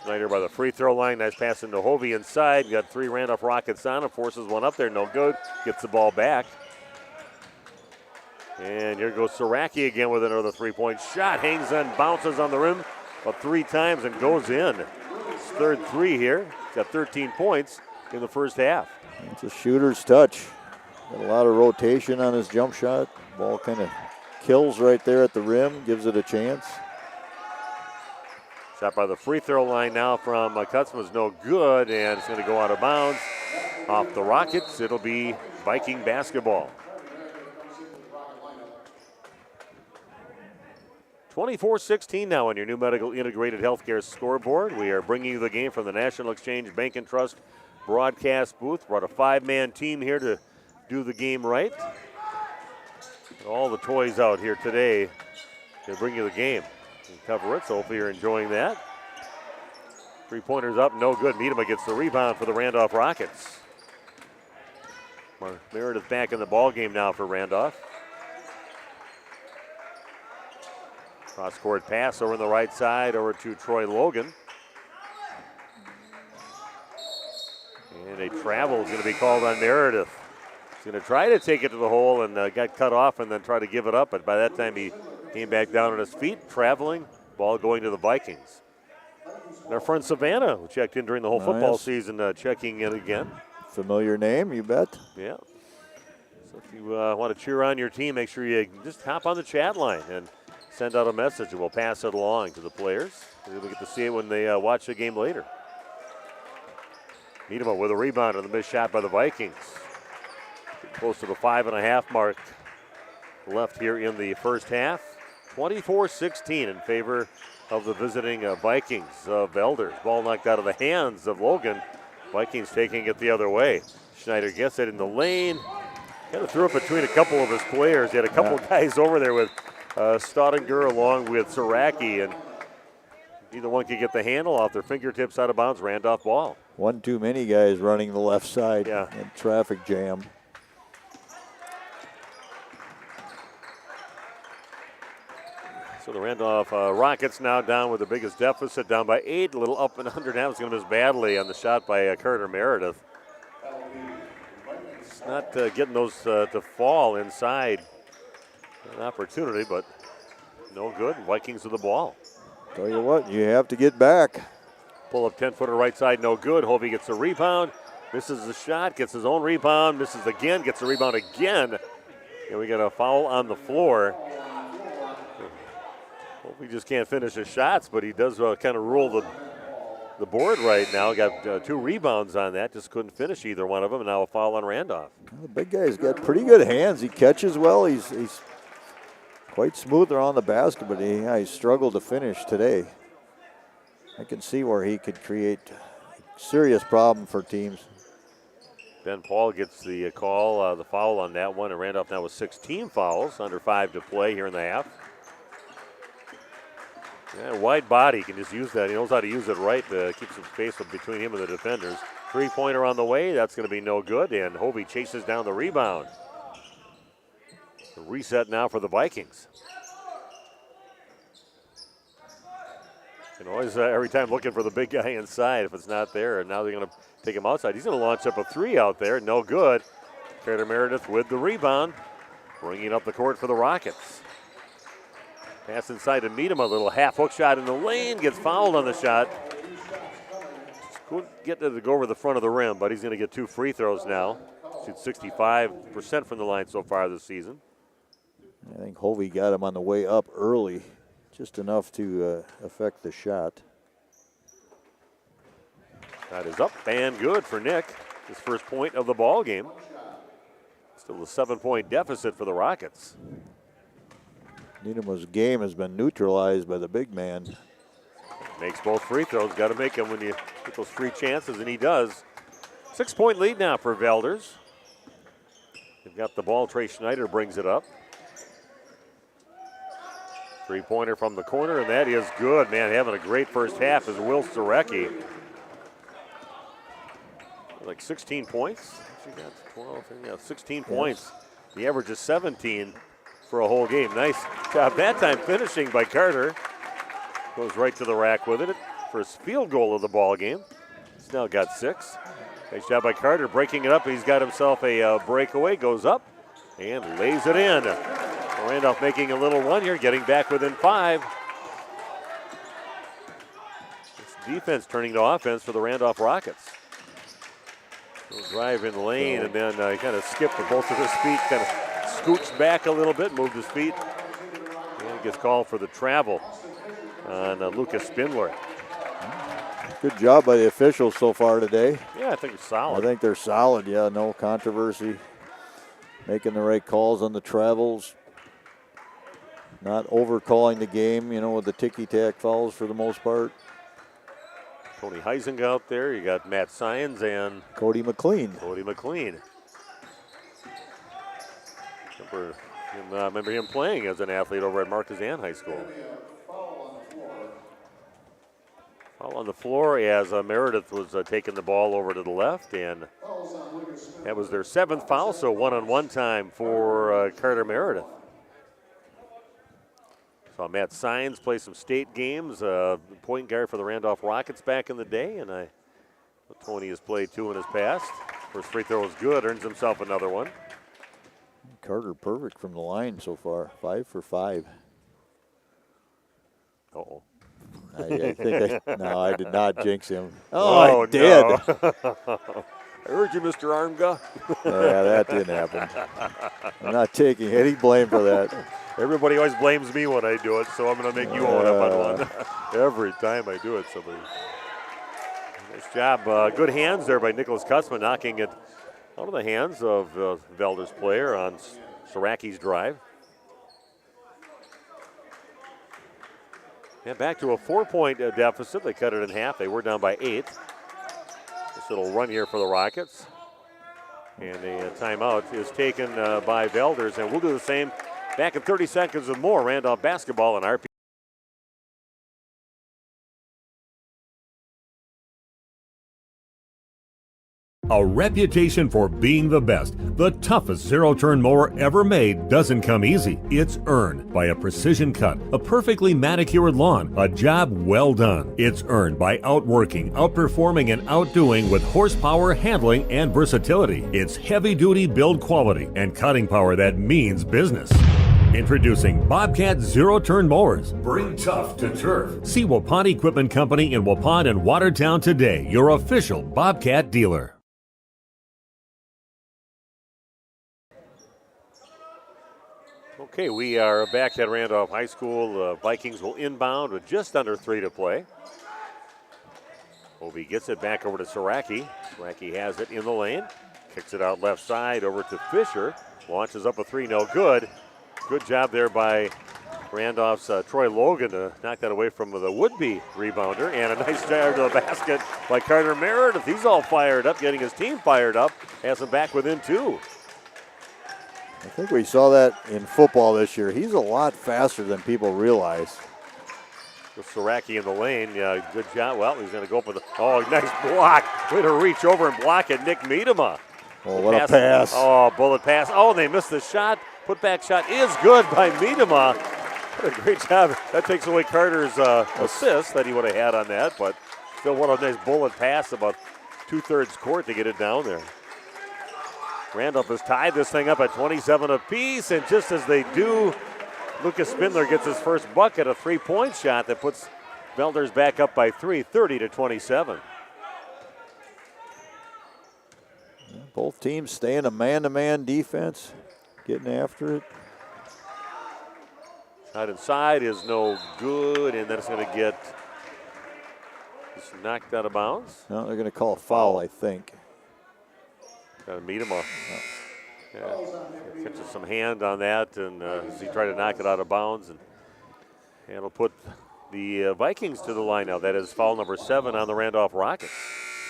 Schneider by the free throw line. Nice pass into Hovey inside. Got 3 Randolph Rockets on him. Forces one up there. No good. Gets the ball back. And here goes Saraki again with another 3-point shot. Hangs and bounces on the rim about 3 times and goes in. His 3rd 3 here. He's got 13 points in the first half. It's a shooter's touch. Got a lot of rotation on his jump shot. Ball kind of kills right there at the rim, gives it a chance. Shot by the free throw line now from Kutzma is no good, and it's going to go out of bounds. Off the Rockets, it'll be Viking basketball. 24-16 now on your new medical integrated healthcare scoreboard. We are bringing you the game from the National Exchange Bank and Trust broadcast booth. Brought a 5-man team here to do the game right. All the toys out here today to bring you the game and cover it, so hopefully you're enjoying that. 3-pointers up, no good. Miedema gets the rebound for the Randolph Rockets. Meredith back in the ball game now for Randolph. Cross-court pass over on the right side over to Troy Logan. And a travel is going to be called on Meredith. He's going to try to take it to the hole and got cut off and then try to give it up. But by that time he came back down on his feet. Traveling Ball going to the Vikings. And our friend Savannah, who checked in during the whole football season, checking in again. Familiar name, you bet. Yeah. So if you want to cheer on your team, make sure you just hop on the chat line and send out a message, and we'll pass it along to the players. We'll get to see it when they watch the game later. Miedema with a rebound on the missed shot by the Vikings. Close to the 5.5 mark left here in the first half. 24-16 in favor of the visiting Vikings. Valders, ball knocked out of the hands of Logan. Vikings taking it the other way. Schneider gets it in the lane. Kind of threw it between a couple of his players. He had a couple guys over there with Staudinger along with Saraki, and either one could get the handle off their fingertips out of bounds. Randolph ball. One too many guys running the left side. Yeah. In traffic jam. So the Randolph Rockets now down with the biggest deficit, down by 8. A little up and under now. It's going to miss badly on the shot by Carter Meredith. It's not getting those to fall inside. An opportunity, but no good. Vikings with the ball. Tell you what, you have to get back. Pull up 10-footer right side, no good. Hovey gets a rebound, misses the shot, gets his own rebound, misses again, gets a rebound again. And we got a foul on the floor. Hovey just can't finish his shots, but he does kind of rule the board right now. Got 2 rebounds on that, just couldn't finish either one of them. And now a foul on Randolph. Well, the big guy's got pretty good hands. He catches well. He's quite smooth around the basket, but he struggled to finish today. I can see where he could create a serious problem for teams. Ben Paul gets the call, the foul on that one, and Randolph now with 16 fouls, under 5 to play here in the half. Yeah, wide body, can just use that. He knows how to use it right to keep some space between him and the defenders. 3-pointer on the way, that's going to be no good, and Hovey chases down the rebound. The reset now for the Vikings. And always every time looking for the big guy inside if it's not there, and now they're going to take him outside. He's going to launch up a 3 out there, no good. Carter Meredith with the rebound, bringing up the court for the Rockets. Pass inside to Miedema, a little half hook shot in the lane, gets fouled on the shot. Couldn't get to go over the front of the rim, but he's going to get 2 free throws now. Shoots 65% from the line so far this season. I think Hovey got him on the way up early, just enough to affect the shot. That is up and good for Nick. His first point of the ball game. Still a 7-point deficit for the Rockets. Niedema's game has been neutralized by the big man. Makes both free throws. Got to make them when you get those free chances, and he does. 6-point lead now for Valders. They've got the ball. Trey Schneider brings it up. 3-pointer from the corner, and that is good. Man, having a great first half is Will Sareki. Like 16 points. She got 12, yeah, 16 points. The average is 17 for a whole game. Nice job that time finishing by Carter. Goes right to the rack with it for his field goal of the ball game. He's now got 6. Nice job by Carter breaking it up. He's got himself a breakaway, goes up and lays it in. Randolph making a little run here, getting back within 5. This defense turning to offense for the Randolph Rockets. He'll drive in the lane and then he kind of skipped with both of his feet, kind of scooched back a little bit, moved his feet, and gets called for the travel on Lucas Spindler. Good job by the officials so far today. Yeah, I think it's solid. I think they're solid, yeah, no controversy. Making the right calls on the travels. Not over-calling the game, with the ticky-tack fouls for the most part. Tony Heising out there. You got Matt Sines and Cody McLean. Remember him playing as an athlete over at Marquezan High School. Foul on the floor as Meredith was taking the ball over to the left, and that was their 7th foul, so one-on-one time for Carter Meredith. Saw Matt Sines play some state games, point guard for the Randolph Rockets back in the day, and Tony has played 2 in his past. First free throw is good, earns himself another one. Carter perfect from the line so far, 5 for 5. Uh-oh. I think I did not jinx him. Oh, I did. No. I heard you, Mr. Armga. Yeah, that didn't happen. I'm not taking any blame for that. Everybody always blames me when I do it, so I'm going to make you own up on one. Every time I do it, somebody. Nice job. Good hands there by Nicholas Kutzman, knocking it out of the hands of Valders player on Saraki's drive. And back to a 4-point deficit. They cut it in half. They were down by 8. This little run here for the Rockets. And a timeout is taken by Valders. And we'll do the same back in 30 seconds and more. Randolph basketball and RP. A reputation for being the best, the toughest zero-turn mower ever made doesn't come easy. It's earned by a precision cut, a perfectly manicured lawn, a job well done. It's earned by outworking, outperforming, and outdoing with horsepower, handling, and versatility. It's heavy-duty build quality and cutting power that means business. Introducing Bobcat Zero-Turn Mowers. Bring tough to turf. See Waupun Equipment Company in Waupun and Watertown today, your official Bobcat dealer. Okay, we are back at Randolph High School. The Vikings will inbound with just under 3 to play. Obi gets it back over to Saraki. Saraki has it in the lane. Kicks it out left side over to Fisher. Launches up a 3, no good. Good job there by Randolph's Troy Logan to knock that away from the would-be rebounder. And a nice drive to the basket by Carter Meredith. He's all fired up, getting his team fired up. Has him back within 2. I think we saw that in football this year. He's a lot faster than people realize. With Saraki in the lane, good job. Well, he's going to go for the, nice block. Way to reach over and block it, Nick Miedema. Oh, what a pass. Oh, bullet pass. Oh, they missed the shot. Putback shot is good by Miedema. What a great job. That takes away Carter's assist that he would have had on that, but still what a nice bullet pass about 2/3 court to get it down there. Randolph has tied this thing up at 27 apiece, and just as they do, Lucas Spindler gets his first bucket, a 3-point shot that puts Valders back up by 3, 30-27. Both teams staying a man-to-man defense, getting after it. Shot inside is no good, and then it's going to get just knocked out of bounds. No, they're going to call a foul, I think. Got to meet him up. Catches some hand on that, and as he tried to knock it out of bounds, and it'll put the Vikings to the line now. That is foul number 7 on the Randolph Rockets.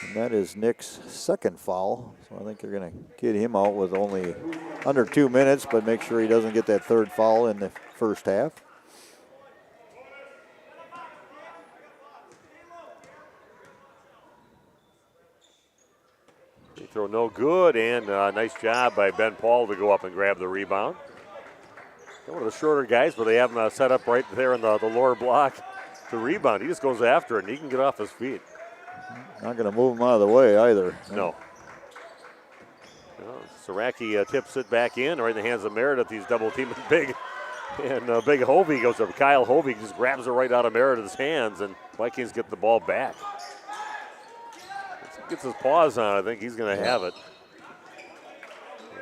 And that is Nick's second foul, so I think they're going to get him out with only under 2 minutes, but make sure he doesn't get that third foul in the first half. Free throw no good, and nice job by Ben Paul to go up and grab the rebound. They're one of the shorter guys, but they have him set up right there in the lower block. The rebound, he just goes after it, and he can get off his feet. Not going to move him out of the way either. No. Saraki tips it back in, right in the hands of Meredith. He's double teaming big. And Big Hovey goes up. Kyle Hovey just grabs it right out of Meredith's hands, and Vikings get the ball back. Gets his paws on, I think he's going to have it.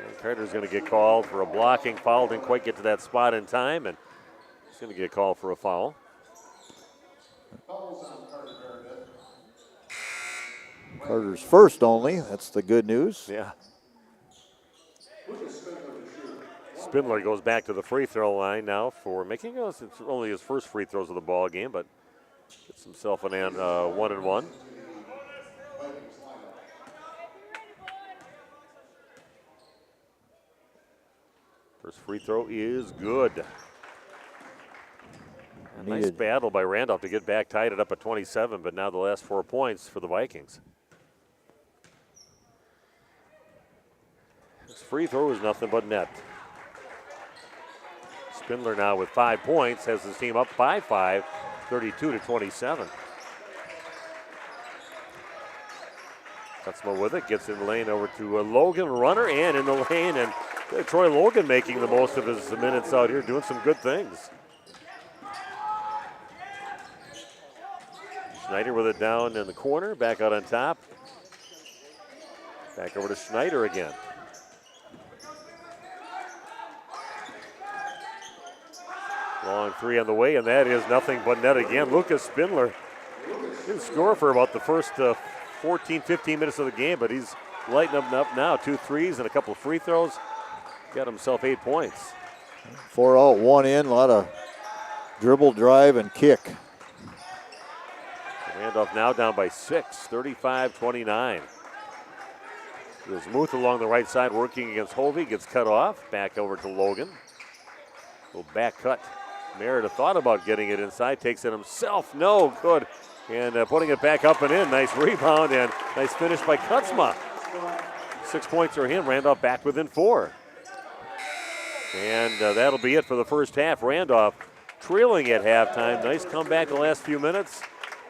And Carter's going to get called for a blocking foul. Didn't quite get to that spot in time, and he's going to get called for a foul. Carter's first only. That's the good news. Yeah. Spindler goes back to the free throw line now for making it's only his first free throws of the ball game, but gets himself an 1-and-1. First free throw is good. A nice battle by Randolph to get back, tied it up at 27, but now the last 4 points for the Vikings. This free throw is nothing but net. Spindler now with 5 points, has his team up by 5, 32-27. Kutzman with it, gets in the lane over to Logan, runner, and in the lane, and Troy Logan making the most of his minutes out here, doing some good things. Schneider with it down in the corner, back out on top. Back over to Schneider again. Long three on the way, and that is nothing but net again. Lucas Spindler didn't score for about the first 14, 15 minutes of the game, but he's lighting up now. 2 threes and a couple of free throws. Got himself 8 points. 4 out, 1 in, a lot of dribble, drive, and kick. Randolph now down by 6, 35-29. There's Muth along the right side working against Hovey, gets cut off. Back over to Logan. Little back cut. Meredith thought about getting it inside, takes it himself. No good. And putting it back up and in. Nice rebound and nice finish by Kutzma. 6 points for him. Randolph back within 4. And that'll be it for the first half. Randolph trailing at halftime. Nice comeback the last few minutes.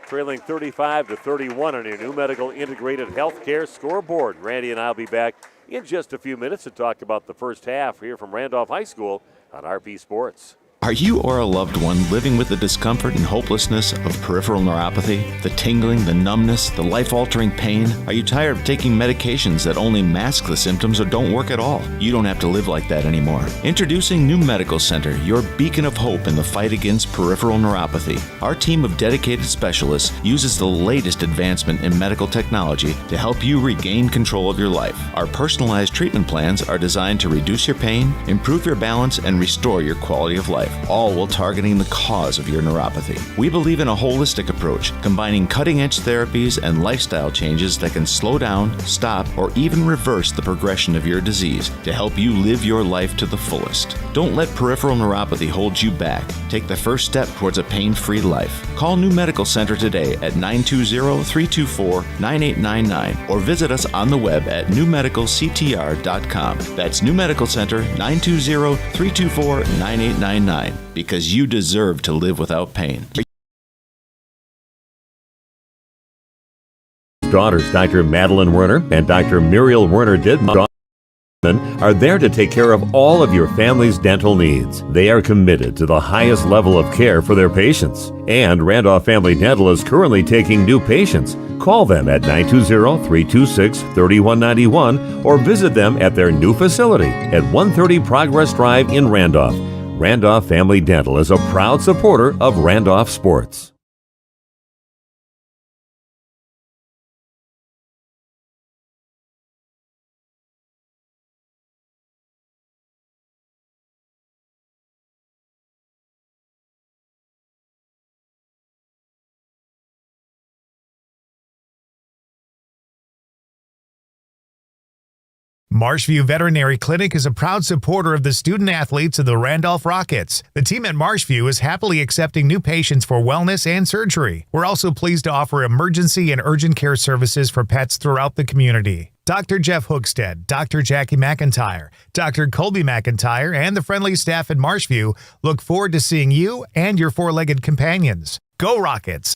Trailing 35-31 on your new medical integrated healthcare scoreboard. Randy and I will be back in just a few minutes to talk about the first half here from Randolph High School on RP Sports. Are you or a loved one living with the discomfort and hopelessness of peripheral neuropathy? The tingling, the numbness, the life-altering pain? Are you tired of taking medications that only mask the symptoms or don't work at all? You don't have to live like that anymore. Introducing New Medical Center, your beacon of hope in the fight against peripheral neuropathy. Our team of dedicated specialists uses the latest advancement in medical technology to help you regain control of your life. Our personalized treatment plans are designed to reduce your pain, improve your balance, and restore your quality of life, all while targeting the cause of your neuropathy. We believe in a holistic approach, combining cutting-edge therapies and lifestyle changes that can slow down, stop, or even reverse the progression of your disease to help you live your life to the fullest. Don't let peripheral neuropathy hold you back. Take the first step towards a pain-free life. Call New Medical Center today at 920-324-9899 or visit us on the web at newmedicalctr.com. That's New Medical Center, 920-324-9899. Because you deserve to live without pain. Daughters, Dr. Madeline Werner and Dr. Muriel Werner Didman are there to take care of all of your family's dental needs. They are committed to the highest level of care for their patients. And Randolph Family Dental is currently taking new patients. Call them at 920-326-3191 or visit them at their new facility at 130 Progress Drive in Randolph. Randolph Family Dental is a proud supporter of Randolph Sports. Marshview Veterinary Clinic is a proud supporter of the student athletes of the Randolph Rockets. The team at Marshview is happily accepting new patients for wellness and surgery. We're also pleased to offer emergency and urgent care services for pets throughout the community. Dr. Jeff Hookstead, Dr. Jackie McIntyre, Dr. Colby McIntyre, and the friendly staff at Marshview look forward to seeing you and your four-legged companions. Go Rockets!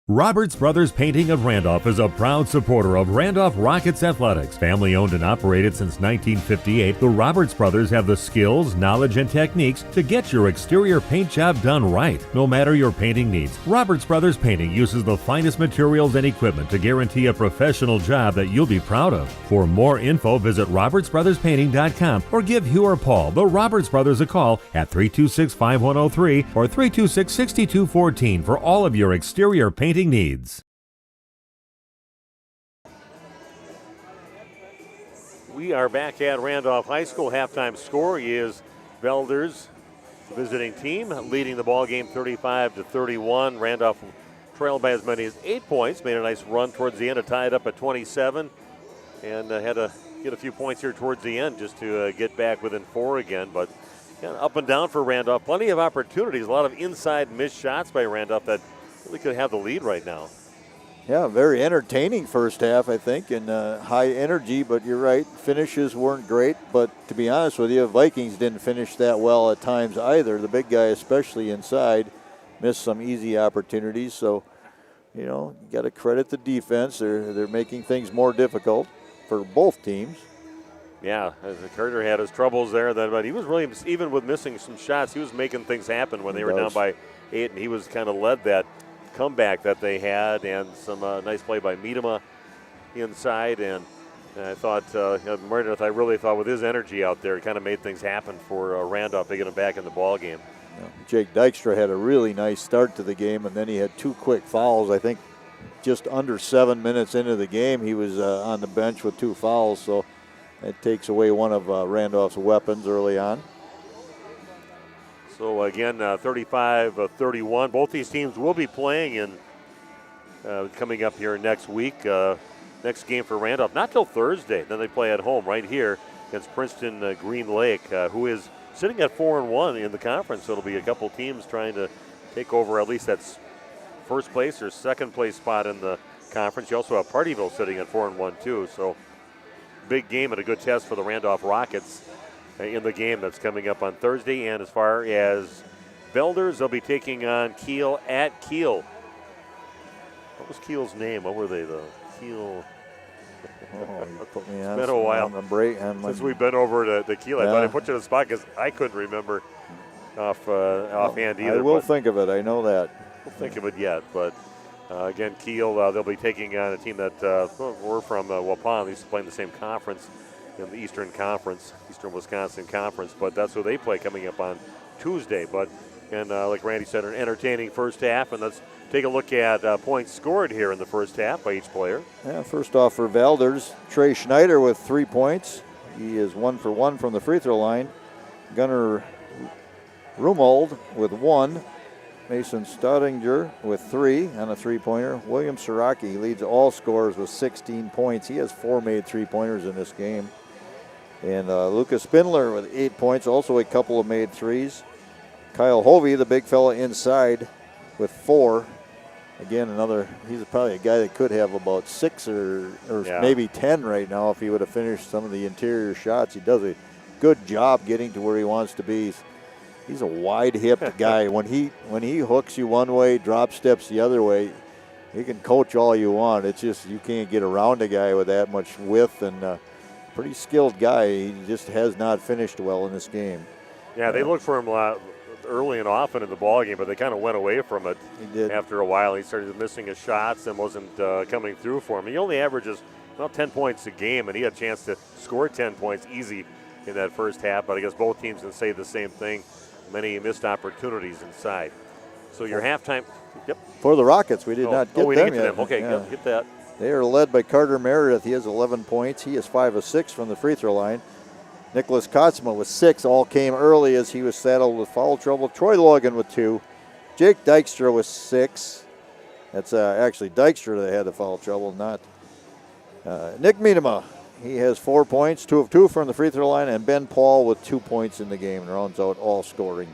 Roberts Brothers Painting of Randolph is a proud supporter of Randolph Rockets athletics. Family owned and operated since 1958, the Roberts Brothers have the skills, knowledge, and techniques to get your exterior paint job done right, no matter your painting needs. Roberts Brothers Painting uses the finest materials and equipment to guarantee a professional job that you'll be proud of. For more info, visit robertsbrotherspainting.com or give Hugh or Paul, the Roberts Brothers, a call at 326-5103 or 326-6214 for all of your exterior painting needs. We are back at Randolph High School. Halftime score is Valders, visiting team, leading the ball game 35-31. Randolph trailed by as many as 8 points, made a nice run towards the end to tie it up at 27, and had to get a few points here towards the end just to get back within 4 again. But up and down for Randolph. Plenty of opportunities, a lot of inside missed shots by Randolph that really could have the lead right now. Yeah, very entertaining first half, I think, and high energy, but you're right, finishes weren't great. But to be honest with you, Vikings didn't finish that well at times either. The big guy, especially inside, missed some easy opportunities. So, you got to credit the defense. They're making things more difficult for both teams. Yeah, as Carter had his troubles there, but he was really, even with missing some shots, he was making things happen when they were down by 8, and he was kind of led that comeback that they had, and some nice play by Miedema inside. And I thought, Meredith, I really thought with his energy out there, it kind of made things happen for Randolph to get him back in the ball game. Yeah. Jake Dykstra had a really nice start to the game, and then he had 2 quick fouls. I think just under 7 minutes into the game, he was on the bench with 2 fouls, so it takes away one of Randolph's weapons early on. So again, 35-31. Both these teams will be playing in coming up here next week. Next game for Randolph, not till Thursday. Then they play at home right here against Princeton Green Lake, who is sitting at 4-1 in the conference. So it'll be a couple teams trying to take over at least that first place or second place spot in the conference. You also have Partyville sitting at 4-1 too. So big game and a good test for the Randolph Rockets in the game that's coming up on Thursday. And as far as Valders, they'll be taking on Kiel at Kiel. What was Kiel's name? What were they, though? Kiel. You put me it's on been a while since we've been over to Kiel. I thought I put you on the spot because I couldn't remember offhand either. I will think of it. I know that. We'll think of it yet. But again, Kiel, they'll be taking on a team that we're from Waupun. They used to play in the same conference, in the Eastern Conference, Eastern Wisconsin Conference. But that's who they play coming up on Tuesday. But like Randy said, an entertaining first half. And let's take a look at points scored here in the first half by each player. Yeah, first off for Valders, Trey Schneider with 3 points. He is 1 for 1 from the free throw line. Gunnar Rumold with 1. Mason Staudinger with 3 on a 3-pointer. William Siraki leads all scorers with 16 points. He has 4 made 3-pointers in this game. And Lucas Spindler with 8 points, also a couple of made 3s. Kyle Hovey, the big fella inside, with 4. Again, he's probably a guy that could have about 6 or maybe 10 right now if he would have finished some of the interior shots. He does a good job getting to where he wants to be. He's a wide-hipped guy. When he hooks you one way, drop steps the other way, you can coach all you want. It's just you can't get around a guy with that much width, and pretty skilled guy. He just has not finished well in this game. Yeah, they looked for him a lot early and often in the ball game, but they kind of went away from it after a while. He started missing his shots and wasn't coming through for him. He only averages about 10 points a game, and he had a chance to score 10 points easy in that first half, but I guess both teams can say the same thing. Many missed opportunities inside. So your halftime. Yep. For the Rockets, we did not get we them didn't get yet. to them. Okay, yeah. Get that. They are led by Carter Meredith. He has 11 points. He is 5 of 6 from the free throw line. Nicholas Kotzma with 6. All came early as he was saddled with foul trouble. Troy Logan with 2. Jake Dykstra with 6. That's actually Dykstra that had the foul trouble, not Nick Miedema. He has 4 points, 2 of 2 from the free throw line, and Ben Paul with 2 points in the game. Rounds out all scoring.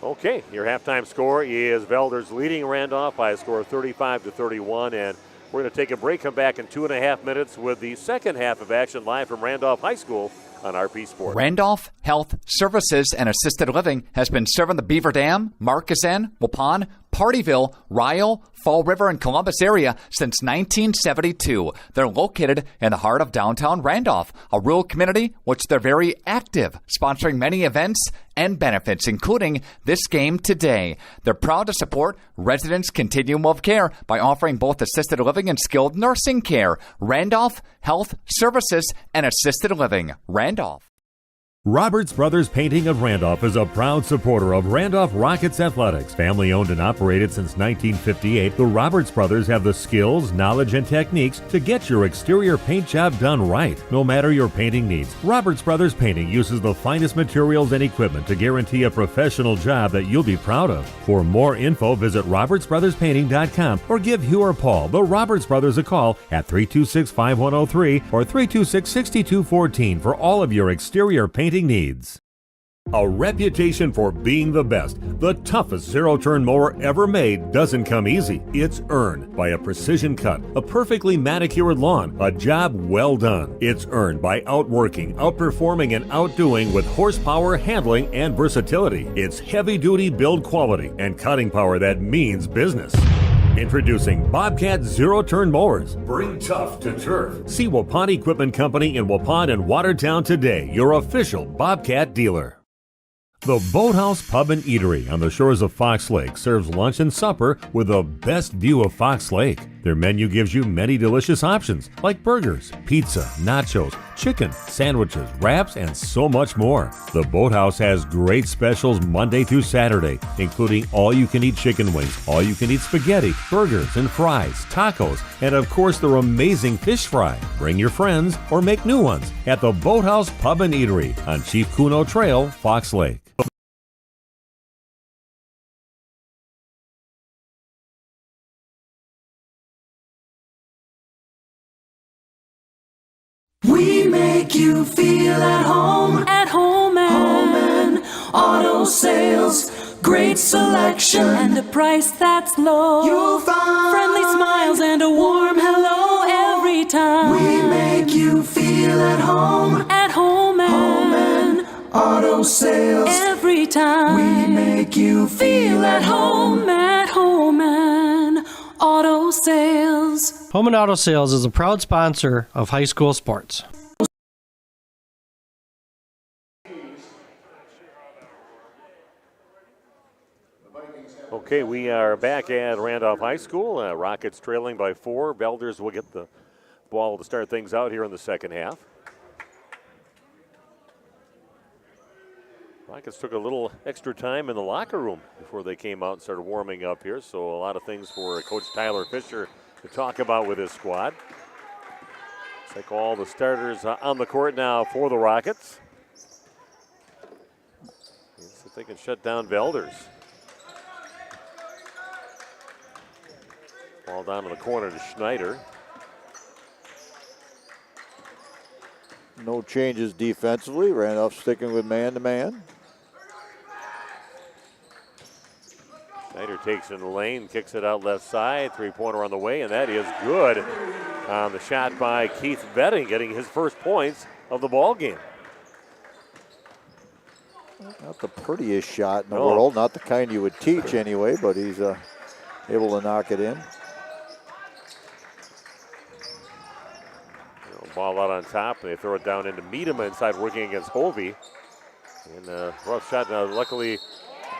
Okay, your halftime score is Valders leading Randolph by a score of 35-31, and we're going to take a break, come back in 2.5 minutes with the second half of action live from Randolph High School on RP Sports. Randolph Health Services and Assisted Living has been serving the Beaver Dam, Markesan, Waupun, Partyville, Ryle, Fall River, and Columbus area since 1972. They're located in the heart of downtown Randolph, a rural community which they're very active, sponsoring many events and benefits, including this game today. They're proud to support residents' continuum of care by offering both assisted living and skilled nursing care. Randolph Health Services and Assisted Living. Randolph. Roberts Brothers Painting of Randolph is a proud supporter of Randolph Rockets athletics. Family owned and operated since 1958, the Roberts Brothers have the skills, knowledge, and techniques to get your exterior paint job done right, no matter your painting needs. Roberts Brothers Painting uses the finest materials and equipment to guarantee a professional job that you'll be proud of. For more info, visit robertsbrotherspainting.com or give Hugh or Paul, the Roberts Brothers, a call at 326-5103 or 326-6214 for all of your exterior painting needs. A reputation for being the best, the toughest zero-turn mower ever made doesn't come easy. It's earned by a precision cut, a perfectly manicured lawn, a job well done. It's earned by outworking, outperforming, and outdoing with horsepower, handling, and versatility. It's heavy-duty build quality and cutting power that means business. Introducing Bobcat zero-turn mowers. Bring tough to turf. See Waupun Equipment Company in Waupun and Watertown today, your official Bobcat dealer. The Boathouse Pub and Eatery on the shores of Fox Lake serves lunch and supper with the best view of Fox Lake. Their menu gives you many delicious options like burgers, pizza, nachos, chicken, sandwiches, wraps, and so much more. The Boathouse has great specials Monday through Saturday, including all-you-can-eat chicken wings, all-you-can-eat spaghetti, burgers and fries, tacos, and of course their amazing fish fry. Bring your friends or make new ones at the Boathouse Pub and Eatery on Chief Kuno Trail, Fox Lake. We make you feel at home and auto sales. Great selection and a price that's low. You'll find friendly smiles and a warm hello every time. We make you feel at home and auto sales. Every time we make you feel at home and auto sales. Home and Auto Sales is a proud sponsor of high school sports. Okay, we are back at Randolph High School. Rockets trailing by 4. Valders will get the ball to start things out here in the second half. Rockets took a little extra time in the locker room before they came out and started warming up here, so a lot of things for Coach Tyler Fisher to talk about with his squad. Looks like all the starters on the court now for the Rockets. Let's see if they can shut down Valders. Ball down to the corner to Schneider. No changes defensively. Randolph sticking with man-to-man. Schneider takes in the lane, kicks it out left side. Three-pointer on the way, and that is good. On the shot by Keith Vetting, getting his first points of the ball game. Not the prettiest shot in the world. Not the kind you would teach anyway, but he's able to knock it in. Ball out on top, and they throw it down into Miedema inside, working against Hovey. And a rough shot. Now, luckily,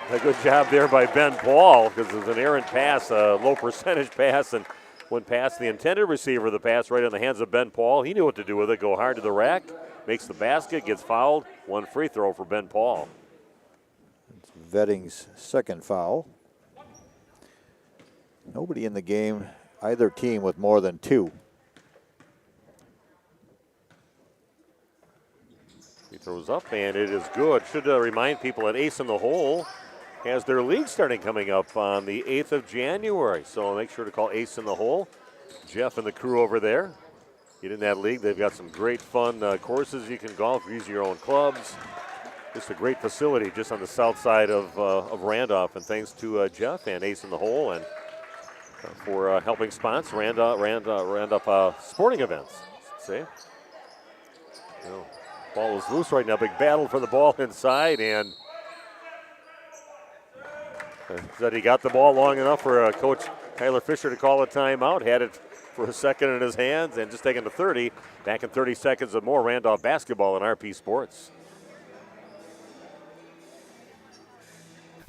a good job there by Ben Paul, because it was an errant pass, a low percentage pass, and went past the intended receiver. The pass right in the hands of Ben Paul. He knew what to do with it. Go hard to the rack, makes the basket, gets fouled. One free throw for Ben Paul. It's Vetting's second foul. Nobody in the game, either team, with more than 2. He throws up, and it is good. Should remind people that Ace in the Hole has their league starting coming up on the 8th of January. So make sure to call Ace in the Hole. Jeff and the crew over there. Get in that league. They've got some great fun courses you can golf, use your own clubs. Just a great facility just on the south side of Randolph. And thanks to Jeff and Ace in the Hole and for helping sponsor Randolph sporting events, I should say. Ball is loose right now. Big battle for the ball inside, and said he got the ball long enough for Coach Tyler Fisher to call a timeout. Had it for a second in his hands and just taken to 30. Back in 30 seconds of more Randolph basketball in RP Sports.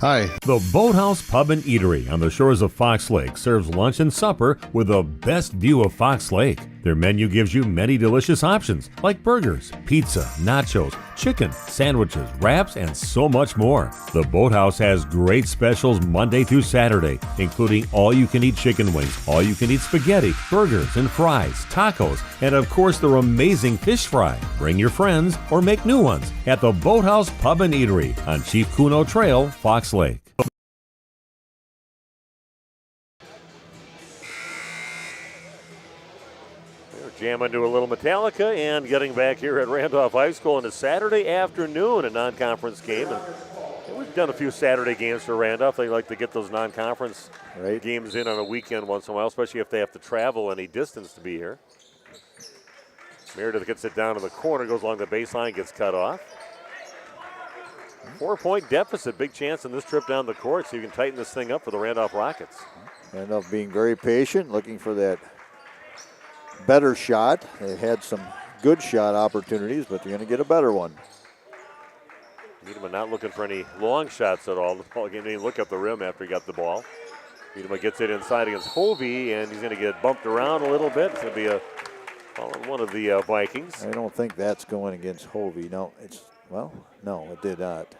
Hi. The Boathouse Pub and Eatery on the shores of Fox Lake serves lunch and supper with the best view of Fox Lake. Their menu gives you many delicious options like burgers, pizza, nachos, chicken, sandwiches, wraps, and so much more. The Boathouse has great specials Monday through Saturday, including all-you-can-eat chicken wings, all-you-can-eat spaghetti, burgers and fries, tacos, and of course their amazing fish fry. Bring your friends or make new ones at the Boathouse Pub and Eatery on Chief Kuno Trail, Fox Lake. We're jamming to a little Metallica and getting back here at Randolph High School on a Saturday afternoon, a non-conference game. And we've done a few Saturday games for Randolph. They like to get those non-conference games in on a weekend once in a while, especially if they have to travel any distance to be here. Meredith gets it down in the corner, goes along the baseline, gets cut off. 4-point deficit, big chance in this trip down the court, so you can tighten this thing up for the Randolph Rockets. Randolph being very patient, looking for that better shot. They've had some good shot opportunities, but they're going to get a better one. Miedema not looking for any long shots at all. The ball game didn't look up the rim after he got the ball. Miedema gets it inside against Hovey, and he's going to get bumped around a little bit. It's going to be a foul on one of the Vikings. I don't think that's going against Hovey. No, no, it did not.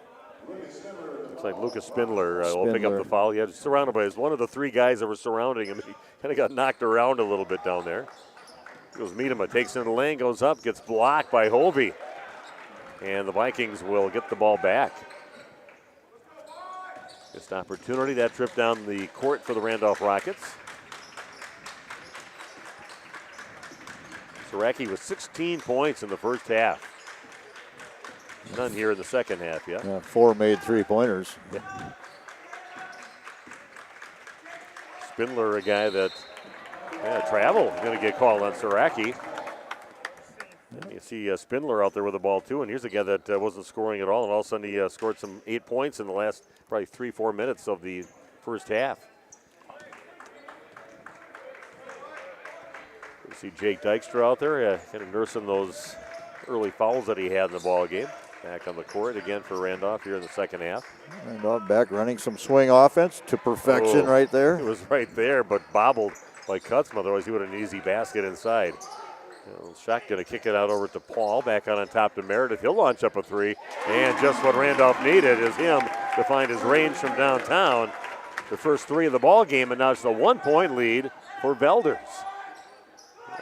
Looks like Lucas Spindler will pick up the foul. Yeah, surrounded by one of the three guys that were surrounding him. He kind of got knocked around a little bit down there. Goes Miedema, takes it in the lane, goes up, gets blocked by Hovey. And the Vikings will get the ball back. Missed opportunity, that trip down the court for the Randolph Rockets. Saraki with 16 points in the first half. None here in the second half yet. Yeah, 4 made three-pointers. Yeah. Spindler, a guy that travel, going to get called on Saraki. You see Spindler out there with the ball too, and here's a guy that wasn't scoring at all, and all of a sudden he scored some 8 points in the last probably 3-4 minutes of the first half. You see Jake Dykstra out there, kind of nursing those early fouls that he had in the ball game. Back on the court again for Randolph here in the second half. Randolph back running some swing offense to perfection right there. It was right there, but bobbled by Kutzma. Otherwise, he would have an easy basket inside. Shot going to kick it out over to Paul. Back on top to Meredith. He'll launch up a three. And just what Randolph needed is him to find his range from downtown. The first three of the ball game, and now it's a 1-point lead for Valders.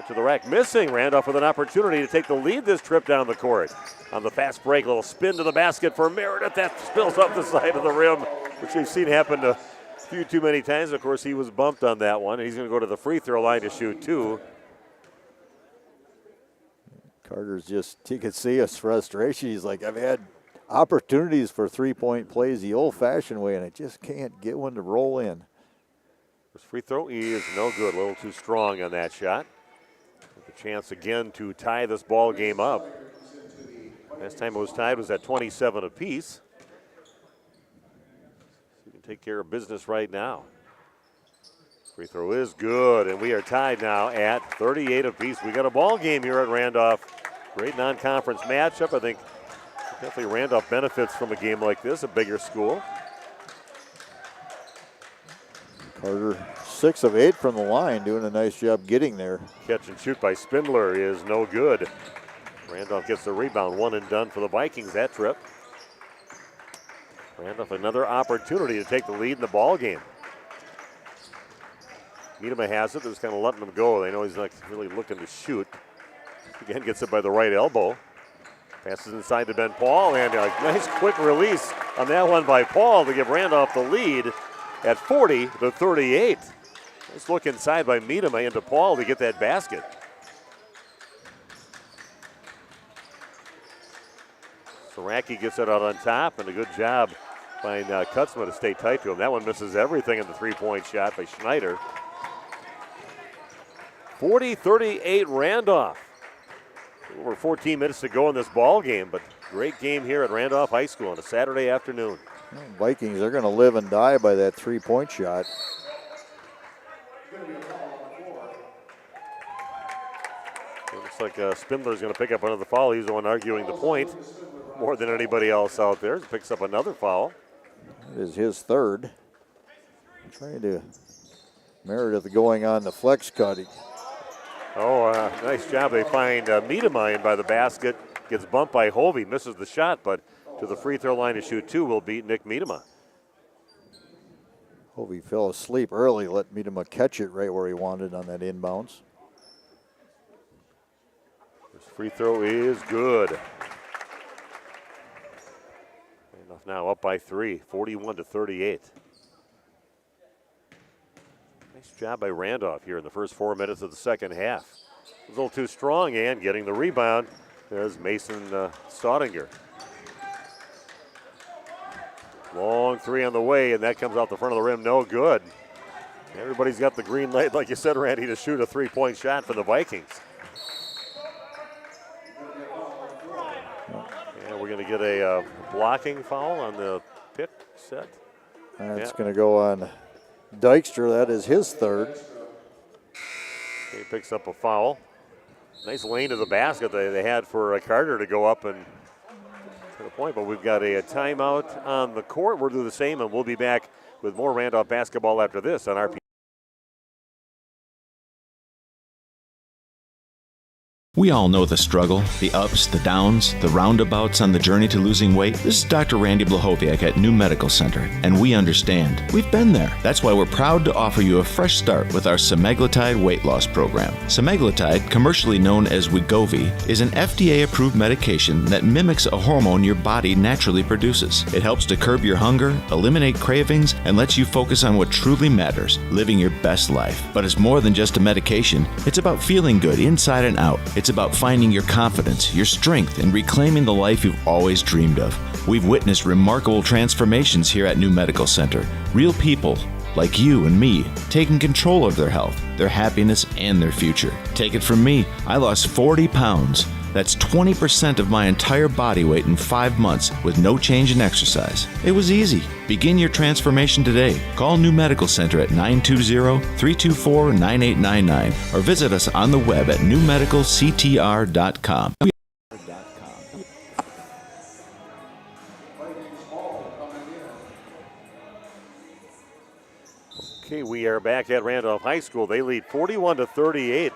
To the rack, missing. Randolph with an opportunity to take the lead this trip down the court. On the fast break, little spin to the basket for Meredith. That spills up the side of the rim, which we've seen happen a few too many times. Of course, he was bumped on that one. He's going to go to the free throw line to shoot two. Carter's just, you could see his frustration. He's like, I've had opportunities for three-point plays the old-fashioned way, and I just can't get one to roll in. First free throw, he is no good. A little too strong on that shot. With a chance again to tie this ball game up. Last time it was tied was at 27 apiece. So you can take care of business right now. Free throw is good, and we are tied now at 38 apiece. We got a ball game here at Randolph. Great non-conference matchup. I think definitely Randolph benefits from a game like this, a bigger school. Carter 6 of 8 from the line, doing a nice job getting there. Catch and shoot by Spindler is no good. Randolph gets the rebound, one and done for the Vikings that trip. Randolph another opportunity to take the lead in the ball game. Miedema has it, they're just kind of letting him go. They know he's not really looking to shoot. Again, gets it by the right elbow. Passes inside to Ben Paul, and a nice quick release on that one by Paul to give Randolph the lead at 40-38. Nice look inside by Miedema into Paul to get that basket. Saraki gets it out on top, and a good job by Kutzma to stay tight to him. That one misses everything in the three-point shot by Schneider. 40-38 Randolph. Over 14 minutes to go in this ball game, but great game here at Randolph High School on a Saturday afternoon. Well, Vikings are going to live and die by that three-point shot. It looks like Spindler's going to pick up another foul. He's the one arguing the point more than anybody else out there. He picks up another foul. It is his third. Trying to Meredith going on the flex cut. Oh, nice job. They find Miedema in by the basket. Gets bumped by Hovey. Misses the shot, but to the free throw line to shoot two will beat Nick Miedema. Hovey fell asleep early. Let Miedema catch it right where he wanted on that inbounds. This free throw is good. Randolph now up by 3, 41-38. Nice job by Randolph here in the first 4 minutes of the second half. A little too strong, and getting the rebound is Mason Staudinger. Long three on the way, and that comes out the front of the rim. No good. Everybody's got the green light, like you said, Randy, to shoot a three-point shot for the Vikings. And we're going to get a blocking foul on the pick set. That's going to go on Dykstra. That is his third. He picks up a foul. Nice lane to the basket they had for Carter to go up and to the point, but we've got a timeout on the court. We'll do the same, and we'll be back with more Randolph basketball after this on RP. We all know the struggle, the ups, the downs, the roundabouts on the journey to losing weight. This is Dr. Randy Blahoviak at New Medical Center, and we understand. We've been there. That's why we're proud to offer you a fresh start with our semaglutide weight loss program. Semaglutide, commercially known as Wegovy, is an FDA-approved medication that mimics a hormone your body naturally produces. It helps to curb your hunger, eliminate cravings, and lets you focus on what truly matters, living your best life. But it's more than just a medication. It's about feeling good inside and out. It's about finding your confidence, your strength, and reclaiming the life you've always dreamed of. We've witnessed remarkable transformations here at New Medical Center. Real people, like you and me, taking control of their health, their happiness, and their future. Take it from me, I lost 40 pounds. That's 20% of my entire body weight in 5 months with no change in exercise. It was easy. Begin your transformation today. Call New Medical Center at 920-324-9899 or visit us on the web at newmedicalctr.com. Okay, we are back at Randolph High School. They lead 41-38.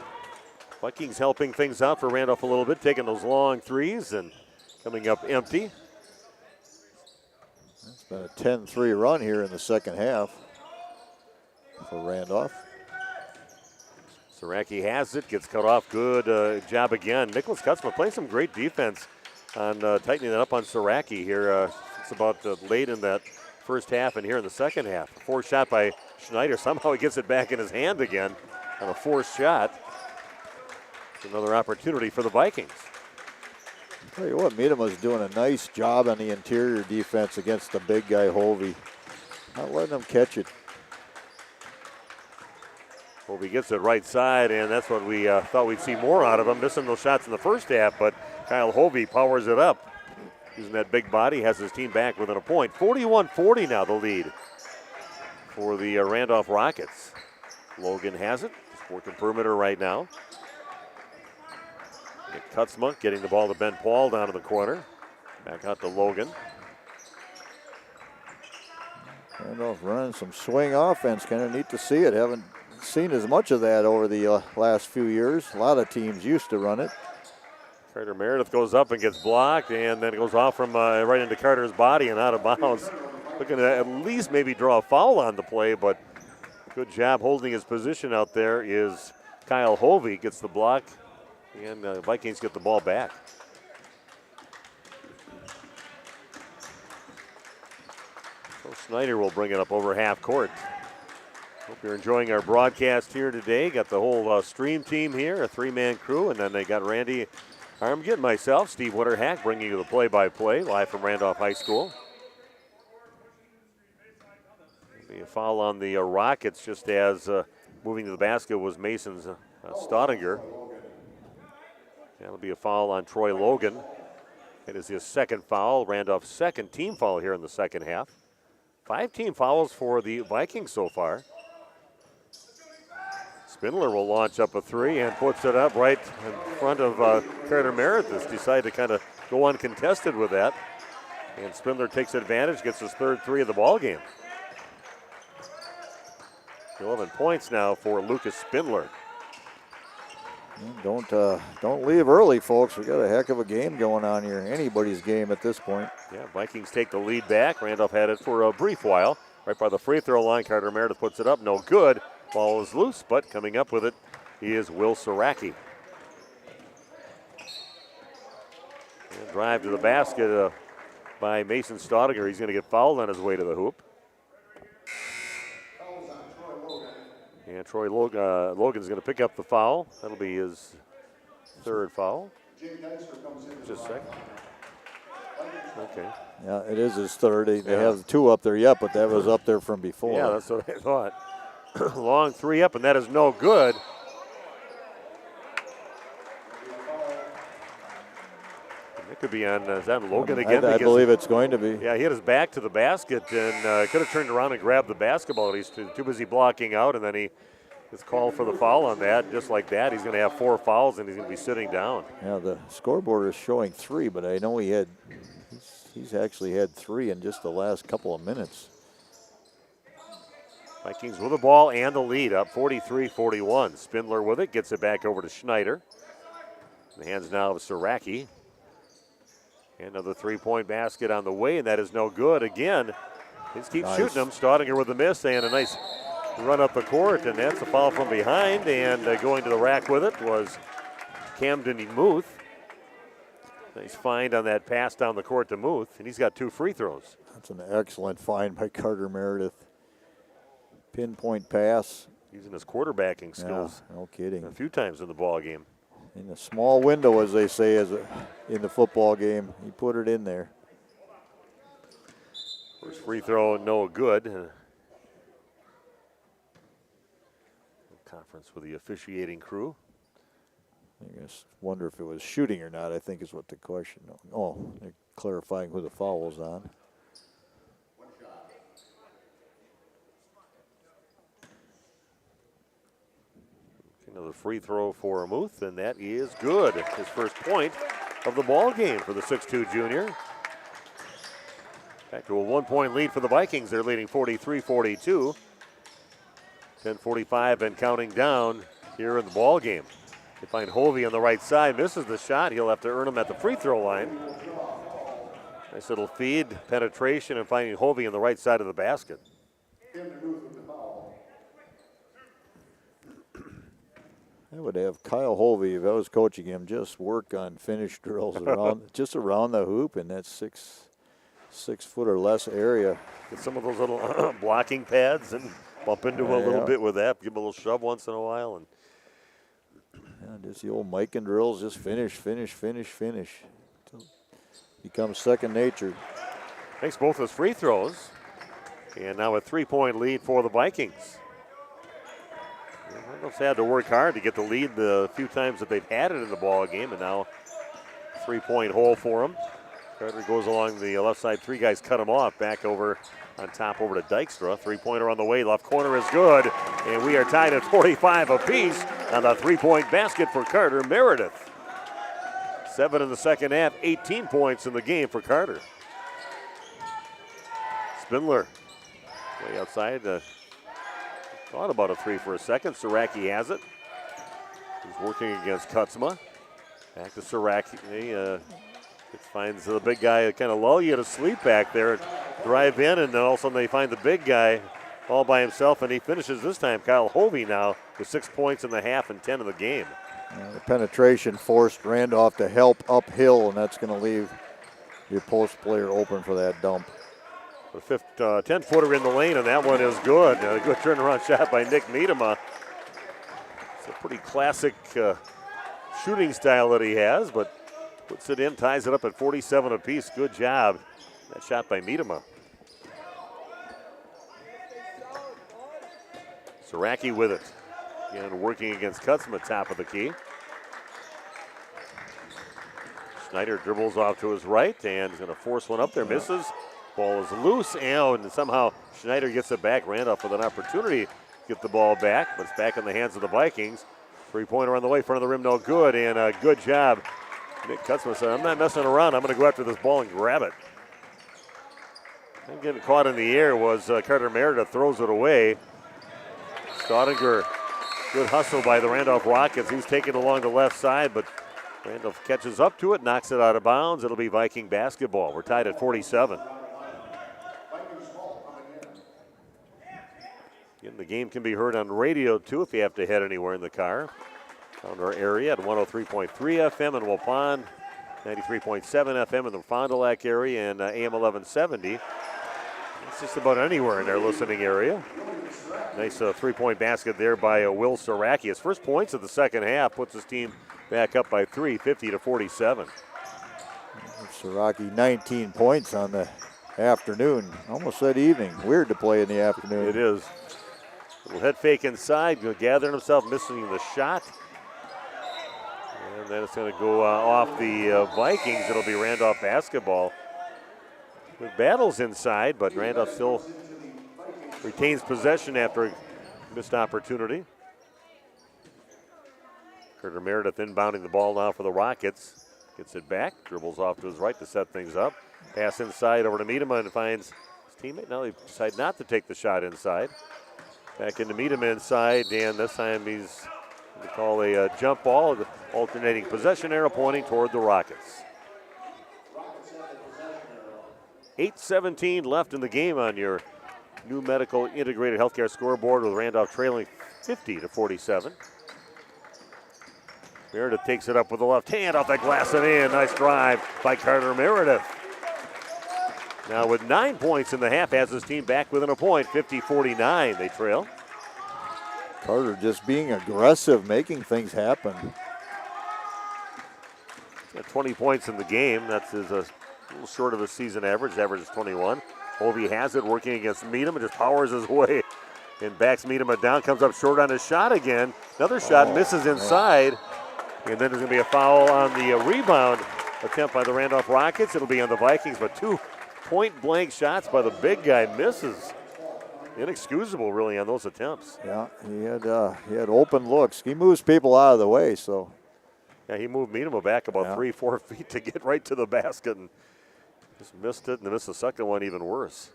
Vikings helping things out for Randolph a little bit, taking those long threes and coming up empty. It's been a 10-3 run here in the second half for Randolph. Saraki has it, gets cut off. Good job again. Nicholas Kutzman playing some great defense on tightening it up on Saraki here. It's about late in that first half and here in the second half. Forced shot by Schneider. Somehow he gets it back in his hand again on a forced shot. Another opportunity for the Vikings. Tell you what, Miedema's doing a nice job on the interior defense against the big guy, Hovey. Not letting him catch it. Hovey gets it right side, and that's what we thought we'd see more out of him. Missing those shots in the first half, but Kyle Hovey powers it up. Using that big body, has his team back within a point. 41-40 now the lead for the Randolph Rockets. Logan has it. He's working perimeter right now. Kutzman getting the ball to Ben Paul down in the corner. Back out to Logan. Randolph running some swing offense. Kind of neat to see it. Haven't seen as much of that over the last few years. A lot of teams used to run it. Carter Meredith goes up and gets blocked, and then it goes off from right into Carter's body and out of bounds. Looking to at least maybe draw a foul on the play, but good job holding his position out there is Kyle Hovey. Gets the block. And the Vikings get the ball back. So Snyder will bring it up over half court. Hope you're enjoying our broadcast here today. Got the whole stream team here, a three-man crew, and then they got Randy Armgett, myself, Steve Winterhack, bringing you the play-by-play live from Randolph High School. Be a foul on the Rockets just as moving to the basket was Mason's Staudinger. That'll be a foul on Troy Logan. It is his second foul. Randolph's second team foul here in the second half. 5 team fouls for the Vikings so far. Spindler will launch up a three and puts it up right in front of Carter Meredith. Decided to kind of go uncontested with that. And Spindler takes advantage, gets his third three of the ball game. 11 points now for Lucas Spindler. Don't leave early, folks. We got a heck of a game going on here. Anybody's game at this point. Yeah, Vikings take the lead back. Randolph had it for a brief while. Right by the free throw line, Carter Meredith puts it up. No good. Ball is loose, but coming up with it is Will Saraki. And drive to the basket by Mason Staudinger. He's going to get fouled on his way to the hoop. And Troy Logan's going to pick up the foul. That'll be his third foul. Just a second. Okay. Yeah, it is his third. They have 2 up there yet, but that was up there from before. Yeah, that's what I thought. Long 3 up, and that is no good. It could be on, is that Logan again? I believe it's going to be. Yeah, he had his back to the basket and could have turned around and grabbed the basketball. He's too busy blocking out, and then he is called for the foul on that. Just like that, he's going to have 4 fouls, and he's going to be sitting down. Yeah, the scoreboard is showing 3, but I know he's actually had 3 in just the last couple of minutes. Vikings with the ball and the lead, up 43-41. Spindler with it, gets it back over to Schneider. The hands now of Saraki. Another 3-point basket on the way, and that is no good. Again, he just keeps shooting them. Staudinger with the miss and a nice run up the court, and that's a foul from behind. And going to the rack with it was Camden Muth. Nice find on that pass down the court to Muth, and he's got 2 free throws. That's an excellent find by Carter Meredith. Pinpoint pass. Using his quarterbacking skills. Yeah, no kidding. A few times in the ball game. In a small window, as they say, in the football game, he put it in there. First free throw, no good. Conference with the officiating crew. I just wonder if it was shooting or not, I think is what the question. Oh, they're clarifying who the foul was on. Another free throw for Muth, and that is good. His first point of the ball game for the 6'2 junior. Back to a 1-point lead for the Vikings. They're leading 43-42. 10:45 and counting down here in the ball game. They find Hovey on the right side, misses the shot. He'll have to earn him at the free throw line. Nice little feed, penetration, and finding Hovey on the right side of the basket. I would have Kyle Hovey, if I was coaching him, just work on finish drills around just around the hoop in that six foot or less area. Get some of those little blocking pads and bump into him a little bit with that. Give him a little shove once in a while. And just the old Mikan drills, just finish. Becomes second nature. Makes both his free throws. And now a 3-point lead for the Vikings. Randolph's had to work hard to get the lead the few times that they've had it in the ball game, and now 3-point hole for him. Carter goes along the left side. 3 guys cut him off. Back over on top over to Dykstra. 3-pointer on the way. Left corner is good. And we are tied at 45 apiece on the 3-point basket for Carter Meredith. 7 in the second half. 18 points in the game for Carter. Spindler way outside. Thought about a 3 for a second. Saraki has it. He's working against Kutzma. Back to Saraki. It finds the big guy kind of lull you to sleep back there. Drive in, and then all of a sudden they find the big guy all by himself, and he finishes this time. Kyle Hovey now with 6 points in the half and 10 in the game. The penetration forced Randolph to help uphill, and that's going to leave your post player open for that dump. A 10-footer in the lane, and that one is good. A good turnaround shot by Nick Miedema. It's a pretty classic shooting style that he has, but puts it in, ties it up at 47 apiece. Good job. That shot by Miedema. Saraki with it. Again, working against Kutzma, top of the key. Schneider dribbles off to his right, and he's going to force one up there. Misses. Ball is loose, and somehow Schneider gets it back. Randolph with an opportunity to get the ball back, but it's back in the hands of the Vikings. 3-pointer on the way, front of the rim, no good, and a good job. Nick Kutzma said, I'm not messing around. I'm going to go after this ball and grab it. And getting caught in the air was Carter Meredith, throws it away. Staudinger, good hustle by the Randolph Rockets. He's taken along the left side, but Randolph catches up to it, knocks it out of bounds. It'll be Viking basketball. We're tied at 47. Again, the game can be heard on radio, too, if you have to head anywhere in the car. Found our area at 103.3 FM in Waupun, 93.7 FM in the Fond du Lac area, and AM 1170. It's just about anywhere in our listening area. Nice three-point basket there by Will Saraki. His first points of the second half puts his team back up by 3, 50-47. Saraki 19 points on the afternoon. Almost said evening. Weird to play in the afternoon. It is. Little head fake inside, gathering himself, missing the shot. And then it's going to go off the Vikings. It'll be Randolph basketball. With battles inside, but Randolph still retains possession after a missed opportunity. Carter Meredith inbounding the ball now for the Rockets. Gets it back, dribbles off to his right to set things up. Pass inside over to Miedema and finds his teammate. Now they decide not to take the shot inside. Back into Miedema inside, and this time he's going to call a jump ball, alternating possession arrow pointing toward the Rockets. 8:17 left in the game on your new medical integrated healthcare scoreboard, with Randolph trailing 50-47. Meredith takes it up with the left hand off the glass and in. Nice drive by Carter Meredith. Now with 9 points in the half, has his team back within a point, 50-49 they trail. Carter just being aggressive, making things happen. Got 20 points in the game. That's a little short of his season average. His average is 21. Hovey has it, working against Miedema, just powers his way and backs Miedema down, comes up short on his shot again. Another shot, misses inside. And then there's going to be a foul on the rebound attempt by the Randolph Rockets. It'll be on the Vikings, but 2 point-blank shots by the big guy, misses. Inexcusable, really, on those attempts. Yeah, he had open looks. He moves people out of the way, so. Yeah, he moved Miedema back about 3-4 feet to get right to the basket and just missed it, and then missed the second one even worse.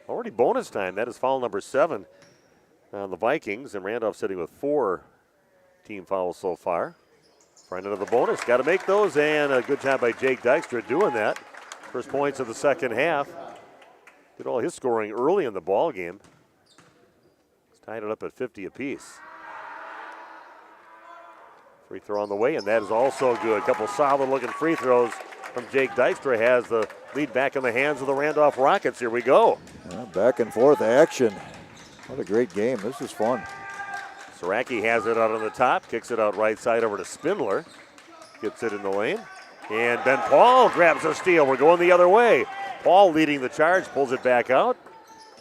Already bonus time. That is foul number 7 on the Vikings, and Randolph sitting with 4 team fouls so far. Front end of the bonus, got to make those, and a good job by Jake Dykstra doing that. First points of the second half. Did all his scoring early in the ball game. He's tied it up at 50 apiece. Free throw on the way, and that is also good. A couple solid-looking free throws from Jake Dykstra. Has the lead back in the hands of the Randolph Rockets. Here we go. Yeah, back and forth action. What a great game. This is fun. Saraki has it out on the top, kicks it out right side over to Spindler. Gets it in the lane. And Ben Paul grabs a steal. We're going the other way. Paul leading the charge, pulls it back out.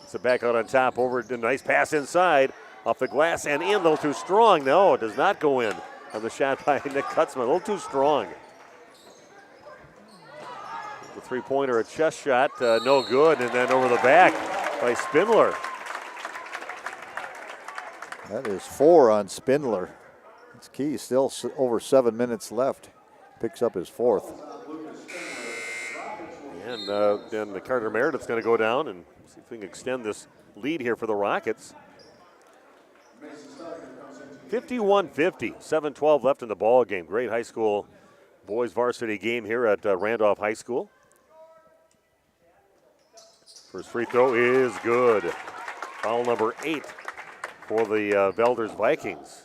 It's it back out on top over a nice pass inside. Off the glass and in, a little too strong. No, it does not go in on the shot by Nick Kutzman. A little too strong. The three-pointer, a chest shot, no good. And then over the back by Spindler. That is 4 on Spindler. It's key. Still over 7 minutes left. Picks up his 4th. And then the Carter Meredith's going to go down and see if we can extend this lead here for the Rockets. 51-50, 7-12 left in the ball game. Great high school boys varsity game here at Randolph High School. First free throw is good. Foul number 8 for the Valders Vikings.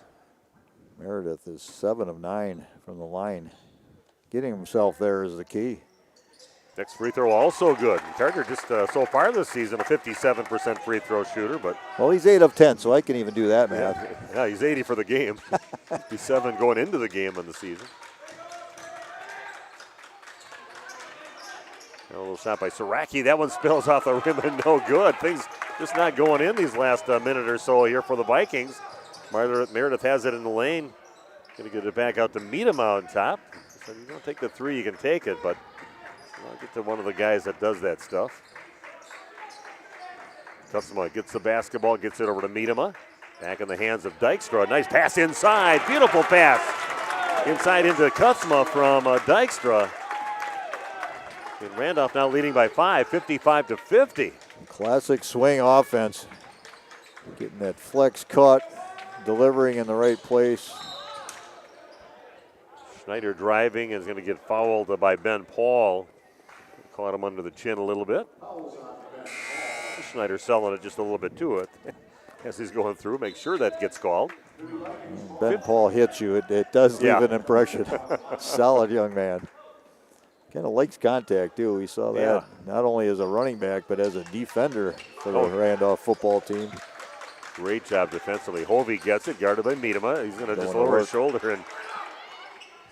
Meredith is 7 of 9 from the line. Getting himself there is the key. Next free throw also good. And Carter just so far this season a 57% free throw shooter, but well, he's 8 of 10, so I can even do that, man. Yeah, he's 80 for the game. 57 going into the game in the season. A little shot by Saraki. That one spills off the rim and no good. Things just not going in these last minute or so here for the Vikings. Meredith has it in the lane. Going to get it back out to Miedema on top. So you don't take the three, you can take it, but I'll get to one of the guys that does that stuff. Kutzma gets the basketball, gets it over to Miedema. Back in the hands of Dykstra. Nice pass inside. Beautiful pass. Inside into Kutzma from Dykstra. And Randolph now leading by 5, 55-50. Classic swing offense. Getting that flex cut, delivering in the right place. Schneider driving is going to get fouled by Ben Paul. Caught him under the chin a little bit. Schneider selling it just a little bit to it as he's going through. Make sure that gets called. Ben Paul hits you. It does leave an impression. Solid young man. kind of likes contact, too. We saw that not only as a running back, but as a defender for the Randolph football team. Great job defensively. Hovey gets it, guarded by Miedema. He's going to just lower his shoulder and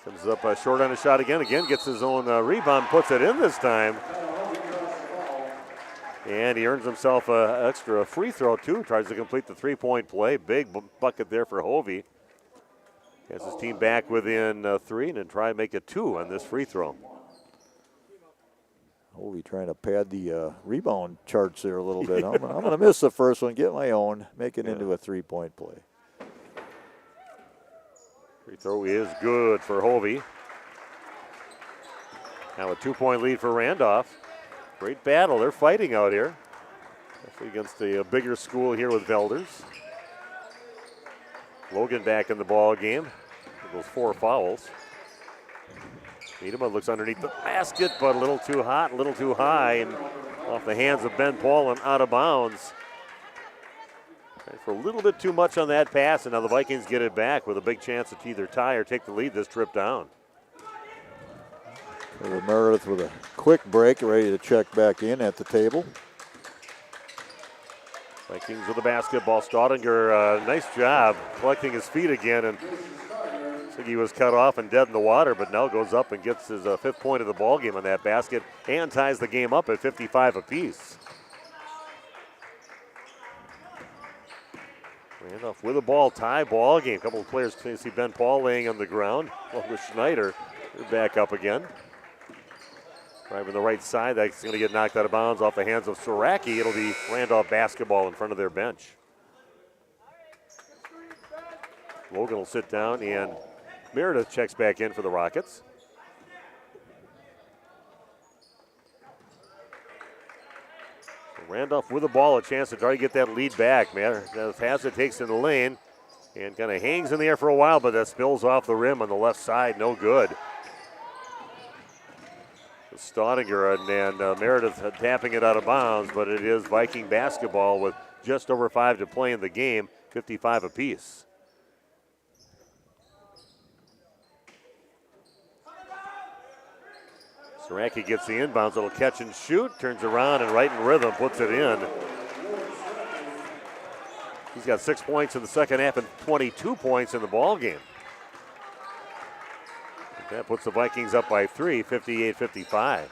comes up short on a shot again. Again, gets his own rebound, puts it in this time. And he earns himself an extra free throw, too. Tries to complete the three-point play. Big bucket there for Hovey. Gets his team back within 3 and then try and make it 2 on this free throw. Hovey trying to pad the rebound charts there a little bit. I'm going to miss the first one, get my own, make it into a three-point play. Free throw is good for Hovey. Now a 2-point lead for Randolph. Great battle. They're fighting out here, especially against a bigger school here with Valders. Logan back in the ball game with those 4 fouls. Miedema looks underneath the basket, but a little too hot, a little too high, and off the hands of Ben Paul and out of bounds. Trying for a little bit too much on that pass, and now the Vikings get it back with a big chance to either tie or take the lead this trip down. Meredith with a quick break, ready to check back in at the table. Vikings with the basketball. Staudinger, nice job collecting his feet again, and looks like he was cut off and dead in the water, but now goes up and gets his 5th point of the ball game on that basket and ties the game up at 55 apiece. Randolph with a ball, tie ball game. A couple of players can see Ben Paul laying on the ground. Well, with Schneider, they're back up again. Driving the right side, that's going to get knocked out of bounds off the hands of Saraki. It'll be Randolph basketball in front of their bench. Logan will sit down, and Meredith checks back in for the Rockets. So Randolph with the ball, a chance to try to get that lead back. Hazard takes in the lane and kind of hangs in the air for a while, but that spills off the rim on the left side, no good. Staudinger and Meredith tapping it out of bounds, but it is Viking basketball with just over 5 to play in the game, 55 apiece. Saraki gets the inbounds, little catch and shoot, turns around and right in rhythm, puts it in. He's got 6 points in the second half and 22 points in the ball game. That puts the Vikings up by 3, 58-55.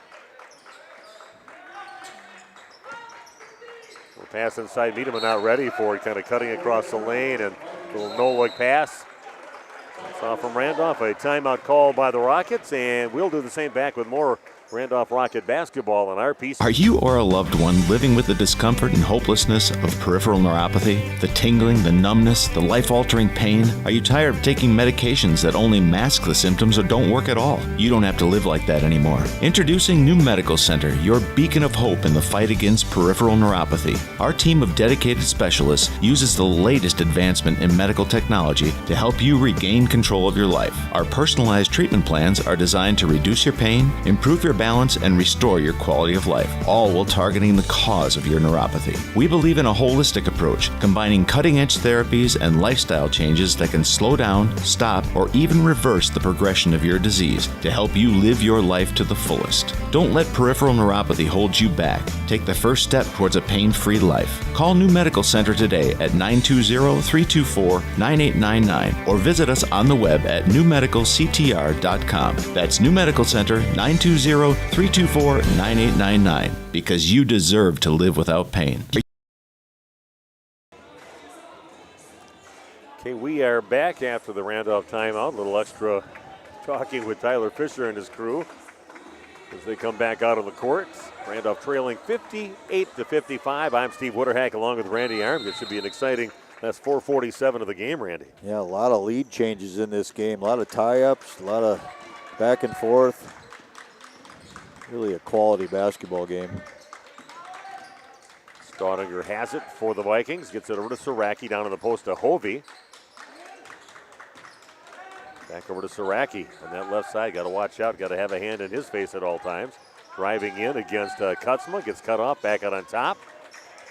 We'll pass inside, Miedema not ready for it, kind of cutting across the lane, and a little no-look pass. Saw from Randolph, a timeout call by the Rockets, and we'll do the same back with more Randolph Rocket basketball on our piece. Are you or a loved one living with the discomfort and hopelessness of peripheral neuropathy? The tingling, the numbness, the life-altering pain? Are you tired of taking medications that only mask the symptoms or don't work at all? You don't have to live like that anymore. Introducing New Medical Center, your beacon of hope in the fight against peripheral neuropathy. Our team of dedicated specialists uses the latest advancement in medical technology to help you regain control of your life. Our personalized treatment plans are designed to reduce your pain, improve your balance, and restore your quality of life, all while targeting the cause of your neuropathy. We believe in a holistic approach, combining cutting-edge therapies and lifestyle changes that can slow down, stop, or even reverse the progression of your disease to help you live your life to the fullest. Don't let peripheral neuropathy hold you back. Take the first step towards a pain-free life. Call New Medical Center today at 920-324-9899 or visit us on the web at newmedicalctr.com. That's New Medical Center, 920-324-9899, because you deserve to live without pain. Okay, we are back after the Randolph timeout. A little extra talking with Tyler Fisher and his crew as they come back out on the court. Randolph trailing 58-55. I'm Steve Wooderhack along with Randy Arms. It should be an exciting, that's 4:47 of the game, Randy. Yeah, a lot of lead changes in this game. A lot of tie-ups, a lot of back and forth. Really a quality basketball game. Staudinger has it for the Vikings. Gets it over to Saraki down in the post to Hovey. Back over to Saraki on that left side. Got to watch out. Got to have a hand in his face at all times. Driving in against Kutzma. Gets cut off. Back out on top.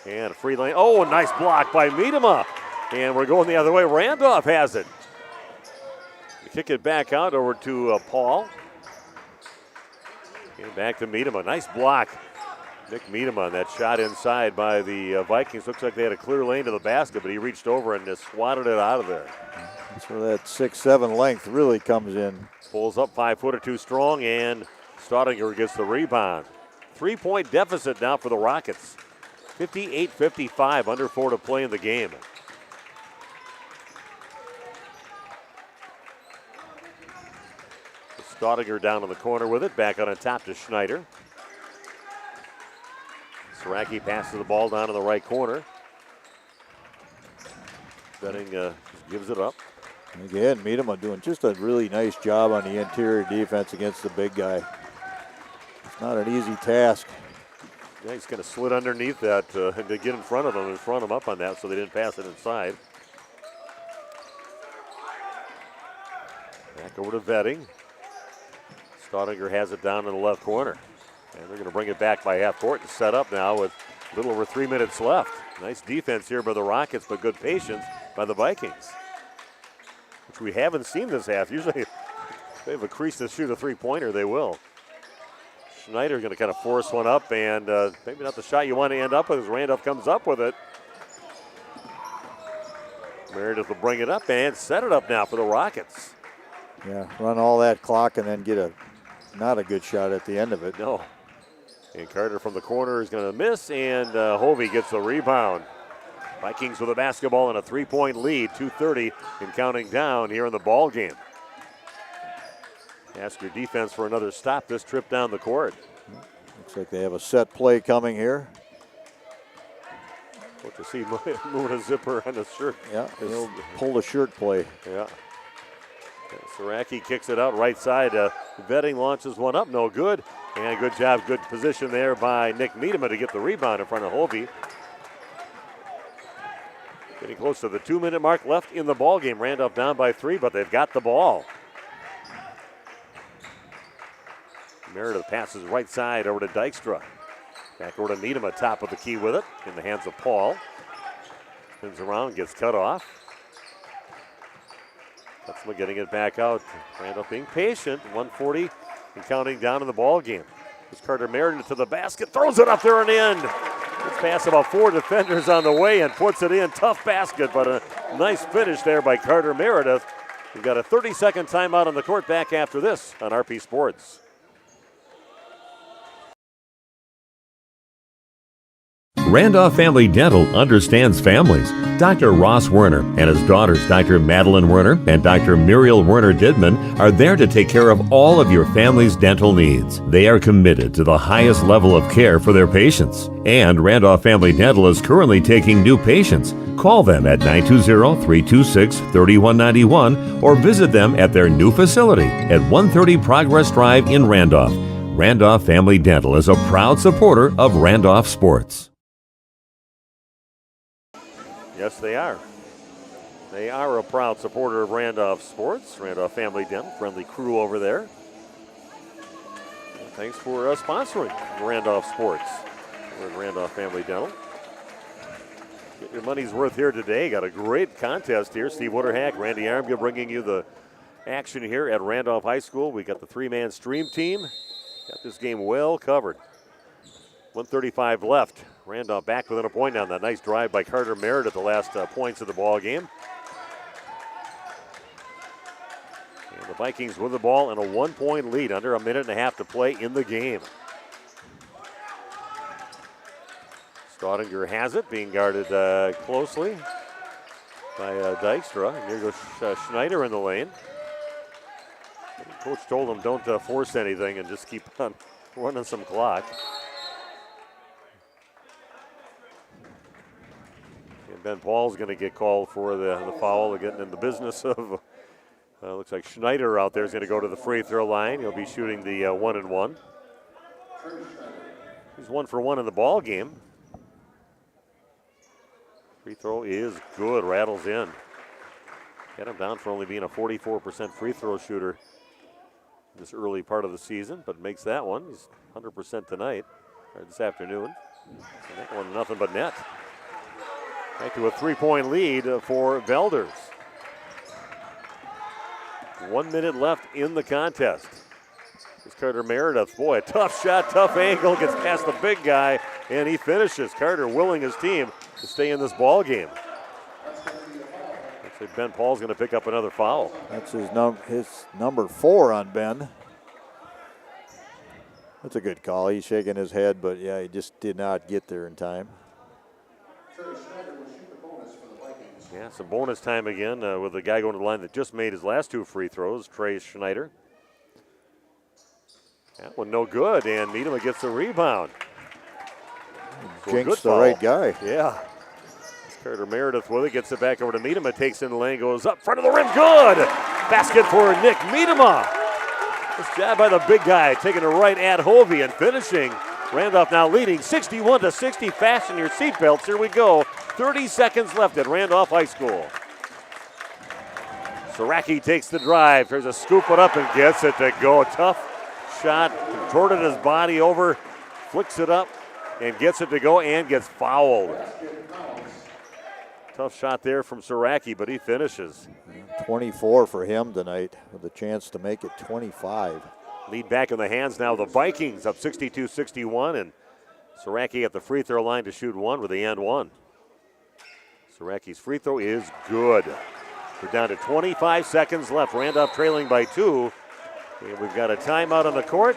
And a free lane. Oh, a nice block by Miedema. And we're going the other way. Randolph has it. Kick it back out over to Paul. And back to Miedema. Nice block. Nick Miedema on that shot inside by the Vikings. Looks like they had a clear lane to the basket, but he reached over and just swatted it out of there. That's where that 6'7" length really comes in. Pulls up 5 foot or too strong, and Staudinger gets the rebound. 3-point deficit now for the Rockets. 58-55, under 4 to play in the game. Staudinger down in the corner with it, back on top to Schneider. Saraki passes the ball down in the right corner. Benning gives it up. Again, Miedema doing just a really nice job on the interior defense against the big guy. It's not an easy task. Yeah, he's kind of slid underneath that to get in front of him and front him up on that so they didn't pass it inside. Back over to Vetting. Staudinger has it down in the left corner. And they're going to bring it back by half court and set up now with a little over 3 minutes left. Nice defense here by the Rockets, but good patience by the Vikings, which we haven't seen this half. Usually if they have a crease to shoot a three-pointer, they will. Schneider going to kind of force one up, and maybe not the shot you want to end up with as Randolph comes up with it. Meredith will bring it up and set it up now for the Rockets. Yeah, run all that clock and then get not a good shot at the end of it. No. And Carter from the corner is going to miss, and Hovey gets the rebound. Vikings with a basketball and a 3-point lead, 2:30 and counting down here in the ball game. Ask your defense for another stop this trip down the court. Looks like they have a set play coming here. What you see moving a zipper on his shirt. Yeah, he'll pull the shirt play. Yeah. Saraki kicks it out right side. Vetting launches one up, no good. And good job, good position there by Nick Miedema to get the rebound in front of Hovey. Getting close to the 2-minute mark left in the ball game. Randolph down by 3, but they've got the ball. Meredith passes right side over to Dykstra. Back over to Miedema, top of the key with it, in the hands of Paul. Spins around, gets cut off. Hutzman getting it back out. Randolph being patient. 1:40 and counting down in the ball game. It's Carter Meredith to the basket, throws it up there and in. Gets past about 4 defenders on the way and puts it in. Tough basket, but a nice finish there by Carter Meredith. We've got a 30-second timeout on the court. Back after this on RP Sports. Randolph Family Dental understands families. Dr. Ross Werner and his daughters, Dr. Madeline Werner and Dr. Muriel Werner Didman, are there to take care of all of your family's dental needs. They are committed to the highest level of care for their patients. And Randolph Family Dental is currently taking new patients. Call them at 920-326-3191 or visit them at their new facility at 130 Progress Drive in Randolph. Randolph Family Dental is a proud supporter of Randolph Sports. Yes, they are. They are a proud supporter of Randolph Sports. Randolph Family Dental, friendly crew over there. And thanks for sponsoring Randolph Sports. We're at Randolph Family Dental. Get your money's worth here today. Got a great contest here. Steve Wooderhack, Randy Armgill bringing you the action here at Randolph High School. We got the 3-man stream team. Got this game well covered. 1:35 left. Randolph back within a point on that nice drive by Carter Meredith, the last points of the ball game. And the Vikings with the ball and a 1-point lead, under a minute and a half to play in the game. Staudinger has it, being guarded closely by Dykstra. And here goes Schneider in the lane. Coach told him don't force anything and just keep on running some clock. And Ben Paul's going to get called for the foul, getting in the business of, looks like Schneider out there is going to go to the free throw line. He'll be shooting the 1-and-1. He's 1 for 1 in the ball game. Free throw is good, rattles in. Got him down for only being a 44% free throw shooter this early part of the season, but makes that one. He's 100% tonight, or this afternoon. And that one, nothing but net. Back to a 3-point lead for Valders. 1 minute left in the contest. It's Carter Meredith. Boy, a tough shot, tough angle, gets past the big guy, and he finishes. Carter willing his team to stay in this ball game. Looks like Ben Paul's going to pick up another foul. That's his number 4 on Ben. That's a good call. He's shaking his head, but yeah, he just did not get there in time. Yeah, some bonus time again with the guy going to the line that just made his last 2 free throws, Trey Schneider. That one no good, and Miedema gets the rebound. Jinx the right guy. Yeah. Carter Meredith with it, gets it back over to Miedema, takes in the lane, goes up front of the rim, good! Basket for Nick Miedema. This jab by the big guy, taking it right at Hovey and finishing. Randolph now leading 61-60. Fasten your seatbelts. Here we go. 30 seconds left at Randolph High School. Saraki takes the drive, tries to scoop it up and gets it to go. Tough shot, contorted his body over, flicks it up and gets it to go and gets fouled. Tough shot there from Saraki, but he finishes. 24 for him tonight with a chance to make it 25. Lead back in the hands now of the Vikings, up 62-61, and Saraki at the free throw line to shoot one with the and one. Saraki's free throw is good. We're down to 25 seconds left. Randolph trailing by 2. And we've got a timeout on the court.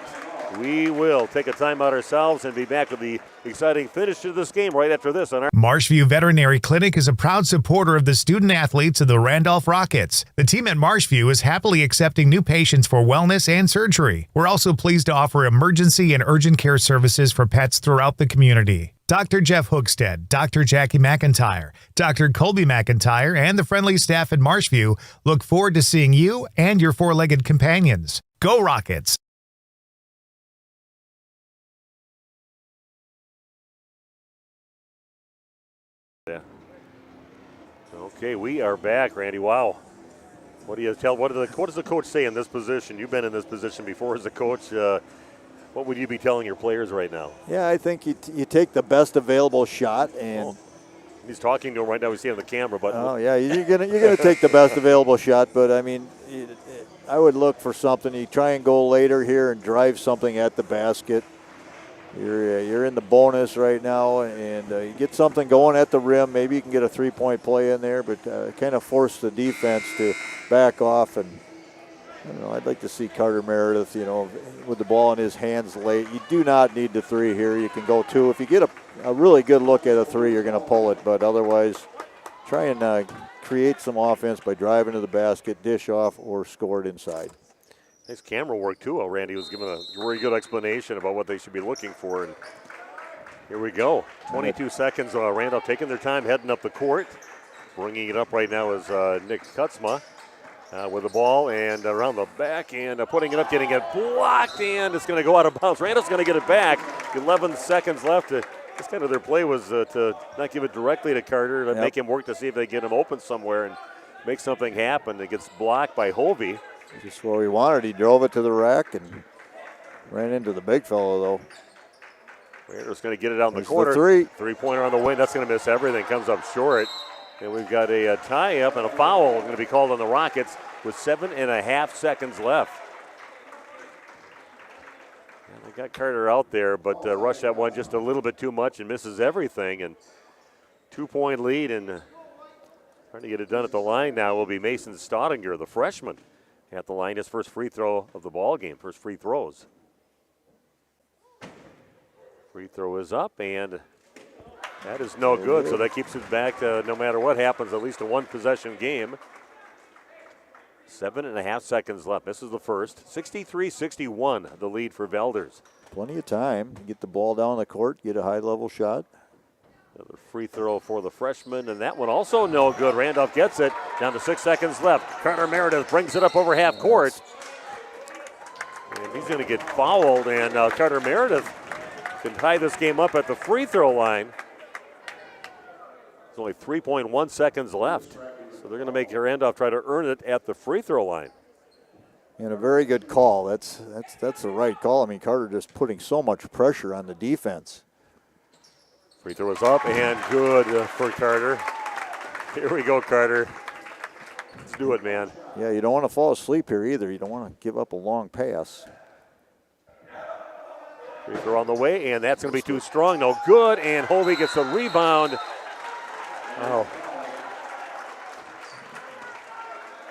We will take a timeout ourselves and be back with the exciting finish to this game right after this on our Marshview Veterinary Clinic is a proud supporter of the student athletes of the Randolph Rockets. The team at Marshview is happily accepting new patients for wellness and surgery. We're also pleased to offer emergency and urgent care services for pets throughout the community. Dr. Jeff Hookstead, Dr. Jackie McIntyre, Dr. Colby McIntyre, and the friendly staff at Marshview look forward to seeing you and your four-legged companions. Go Rockets! Yeah. Okay, we are back, Randy. Wow. What does the coach say in this position? You've been in this position before as a coach. What would you be telling your players right now? Yeah, I think you take the best available shot, and he's talking to him right now. We see it on the camera, but yeah, you're gonna take the best available shot. But I mean, I would look for something. You try and go later here and drive something at the basket. You're in the bonus right now, and you get something going at the rim. Maybe you can get a three-point play in there, but kind of force the defense to back off. And I don't know, I'd like to see Carter Meredith, with the ball in his hands late. You do not need the 3 here. You can go 2. If you get a really good look at a 3, you're going to pull it. But otherwise, try and create some offense by driving to the basket, dish off, or score it inside. Nice camera work, too. Randy was giving a very good explanation about what they should be looking for. And here we go. 22 seconds. Randolph taking their time, heading up the court. Bringing it up right now is Nick Kutzma with the ball and around the back and putting it up, getting it blocked, and it's going to go out of bounds. Randall's going to get it back. 11 seconds left. Just kind of their play was to not give it directly to Carter, but make him work to see if they get him open somewhere and make something happen. It gets blocked by Hovey. Just where he wanted. He drove it to the rack and ran into the big fellow, though. Randall's going to get it out in the There's corner. The 3. Three-pointer on the wing. That's going to miss everything. Comes up short. And we've got a tie-up and a foul going to be called on the Rockets with 7.5 seconds left. And they got Carter out there, but rushed that one just a little bit too much and misses everything. And 2-point lead, and trying to get it done at the line now will be Mason Staudinger, the freshman. At the line, his first free throw of the ball game, first free throws. Free throw is up, and that is no good, so that keeps it back to no matter what happens, at least a one-possession game. 7.5 seconds left. This is the first. 63-61, the lead for Valders. Plenty of time. Get the ball down the court, get a high-level shot. Another free throw for the freshman, and that one also no good. Randolph gets it. Down to 6 seconds left. Carter Meredith brings it up over half court. And he's going to get fouled, and Carter Meredith can tie this game up at the free throw line. There's only 3.1 seconds left. So they're going to make Randolph try to earn it at the free throw line. And a very good call. That's the right call. I mean, Carter just putting so much pressure on the defense. Free throw is up and good for Carter. Here we go, Carter. Let's do it, man. Yeah, you don't want to fall asleep here either. You don't want to give up a long pass. Free throw on the way, and that's going to be too strong. No good, and Hovey gets the rebound. Oh.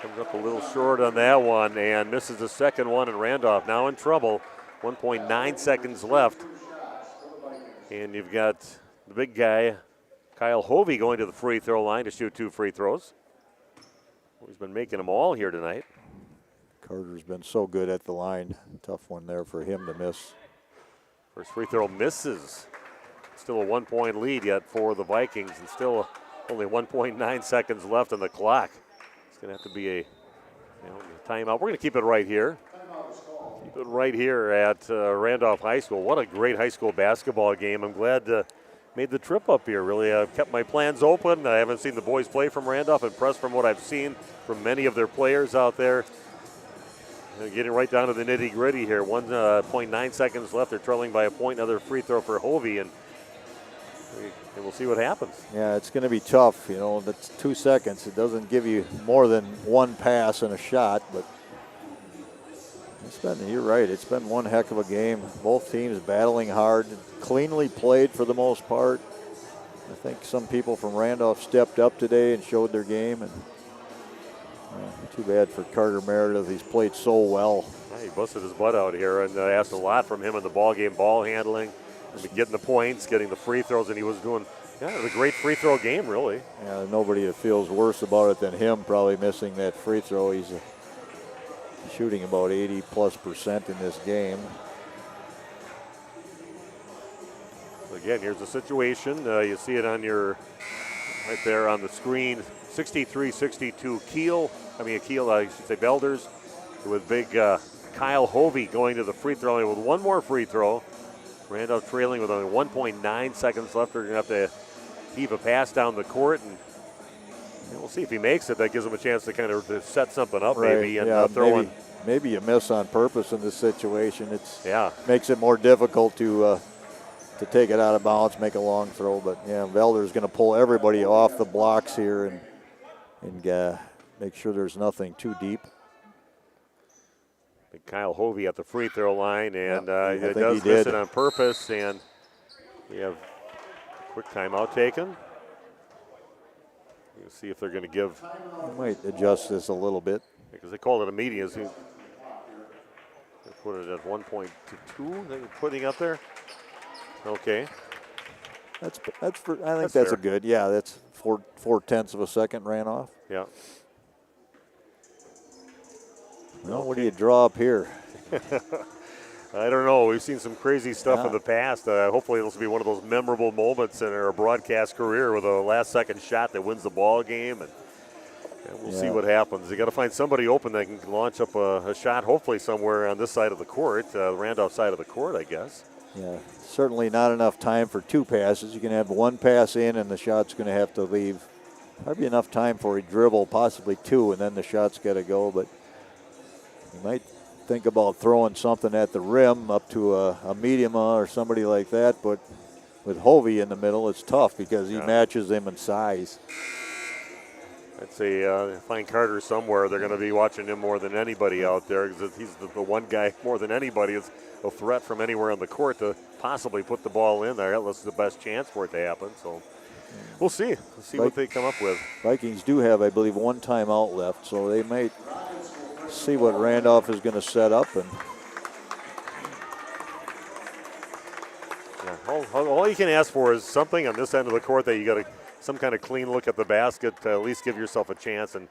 Comes up a little short on that one and misses the second one, and Randolph now in trouble. 1.9 seconds left. And you've got the big guy, Kyle Hovey, going to the free throw line to shoot 2 free throws. He's been making them all here tonight. Carter's been so good at the line. Tough one there for him to miss. First free throw misses. Still a 1-point lead yet for the Vikings, and still only 1.9 seconds left on the clock. It's going to have to be a timeout. We're going to keep it right here. Keep it right here at Randolph High School. What a great high school basketball game. I'm glad made the trip up here. Really, I've kept my plans open. I haven't seen the boys play from Randolph. Impressed from what I've seen from many of their players out there. Getting right down to the nitty-gritty here. 1.9 seconds left. They're trailing by a point. Another free throw for Hovey, and we'll see what happens. Yeah, it's going to be tough. You know, that's 2 seconds. It doesn't give you more than one pass and a shot, but you're right. It's been one heck of a game. Both teams battling hard, cleanly played for the most part. I think some people from Randolph stepped up today and showed their game, and too bad for Carter Meredith. He's played so well. Yeah, he busted his butt out here, and asked a lot from him in the ball game, ball handling, getting the points, getting the free throws, and he was doing it was a great free throw game, really. Yeah, nobody feels worse about it than him probably missing that free throw. He's shooting about 80+% in this game. Again, here's the situation. You see it on right there on the screen. 63-62 Valders, with big Kyle Hovey going to the free throw line with one more free throw. Randolph trailing with only 1.9 seconds left. They're going to have to heave a pass down the court, and we'll see if he makes it. That gives him a chance to kind of set something up, maybe, and throw in. Maybe you miss on purpose in this situation. Makes it more difficult to take it out of bounds, make a long throw. But Valders is going to pull everybody off the blocks here and make sure there's nothing too deep. Kyle Hovey at the free throw line, and it does miss it on purpose, and we have a quick timeout taken. We'll see if they're going to give. They might adjust this a little bit. Because they called it a median. So they put it at 1.2 they're putting up there. Okay. I think that's a good. Yeah, that's 4/10 of a second ran off. Yeah. Well, what do you draw up here? I don't know. We've seen some crazy stuff in the past. Hopefully this will be one of those memorable moments in our broadcast career with a last-second shot that wins the ball game, and we'll see what happens. You got to find somebody open that can launch up a shot, hopefully somewhere on this side of the court, the Randolph side of the court, I guess. Yeah, certainly not enough time for 2 passes. You can have one pass in, and the shot's going to have to leave. Probably enough time for a dribble, possibly 2, and then the shot's got to go. But you might think about throwing something at the rim up to a mediuma or somebody like that. But with Hovey in the middle, it's tough because he matches him in size. I'd say find Carter somewhere. They're going to be watching him more than anybody out there, because he's the one guy more than anybody is a threat from anywhere on the court to possibly put the ball in there. That's the best chance for it to happen. So we'll see. We'll see what they come up with. Vikings do have, I believe, 1 timeout left, so they might see what Randolph is going to set up. And all you can ask for is something on this end of the court that you got some kind of clean look at the basket to at least give yourself a chance, and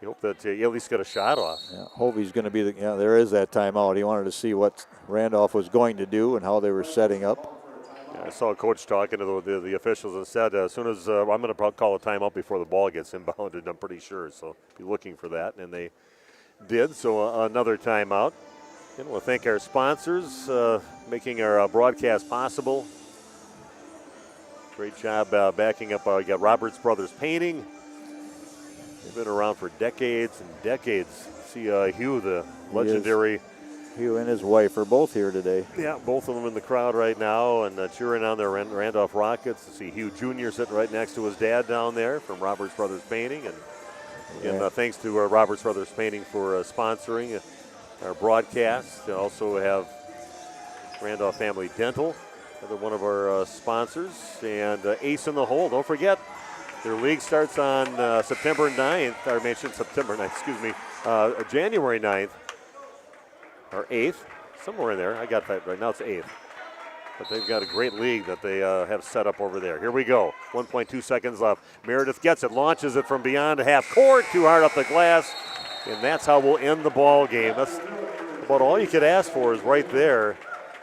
you hope that you at least get a shot off. Yeah, Hovey's going to be there is that timeout. He wanted to see what Randolph was going to do and how they were setting up. Yeah, I saw a coach talking to the officials and said, as soon as I'm going to call a timeout before the ball gets inbounded, I'm pretty sure. So be looking for that, and they did. So another timeout. And we'll thank our sponsors making our broadcast possible. Great job backing up. We got Roberts Brothers Painting. They've been around for decades and decades. See Hugh, the legendary. Hugh and his wife are both here today. Yeah, both of them in the crowd right now and cheering on their Randolph Rockets. See Hugh Jr. sitting right next to his dad down there from Roberts Brothers Painting. And thanks to Roberts Brothers Painting for sponsoring our broadcast. They also have Randolph Family Dental, another one of our sponsors, and Ace in the Hole. Don't forget, their league starts on September 9th, or I mentioned September 9th, excuse me, January 9th, or 8th, somewhere in there. I got that right now, it's 8th. But they've got a great league that they have set up over there. Here we go, 1.2 seconds left. Meredith gets it, launches it from beyond half court, too hard up the glass, and that's how we'll end the ball game. That's about all you could ask for is right there.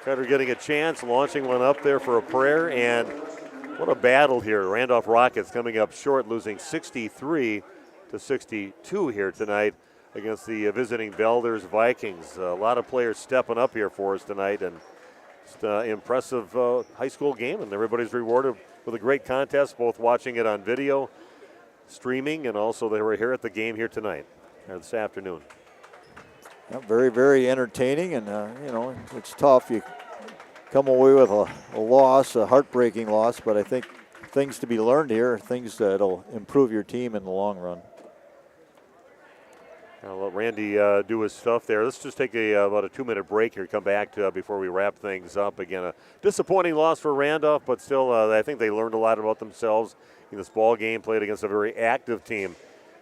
Cutter getting a chance, launching one up there for a prayer, and what a battle here. Randolph Rockets coming up short, losing 63-62 here tonight against the visiting Valders Vikings. A lot of players stepping up here for us tonight, and just impressive high school game, and everybody's rewarded with a great contest, both watching it on video, streaming, and also they were here at the game here tonight, or this afternoon. Yeah, very, very entertaining, and you know, it's tough. You come away with a loss, a heartbreaking loss, but I think things to be learned here, things that'll improve your team in the long run. I'll let Randy do his stuff there. Let's just take about a 2-minute break here, come back to before we wrap things up. Again, a disappointing loss for Randolph, but still I think they learned a lot about themselves in this ball game, played against a very active team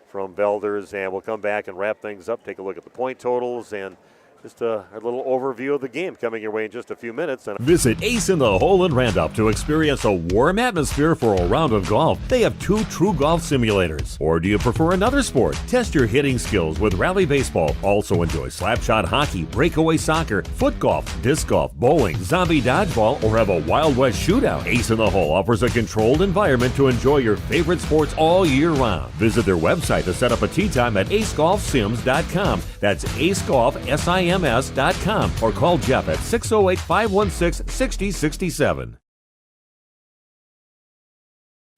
from Valders, and we'll come back and wrap things up, take a look at the point totals, and just a little overview of the game coming your way in just a few minutes. And visit Ace in the Hole in Randolph to experience a warm atmosphere for a round of golf. They have 2 true golf simulators. Or do you prefer another sport? Test your hitting skills with Rally Baseball. Also enjoy slapshot hockey, breakaway soccer, foot golf, disc golf, bowling, zombie dodgeball, or have a Wild West shootout. Ace in the Hole offers a controlled environment to enjoy your favorite sports all year round. Visit their website to set up a tee time at acegolfsims.com. That's acegolfsims.com, or call Jeff at 608-516-6067.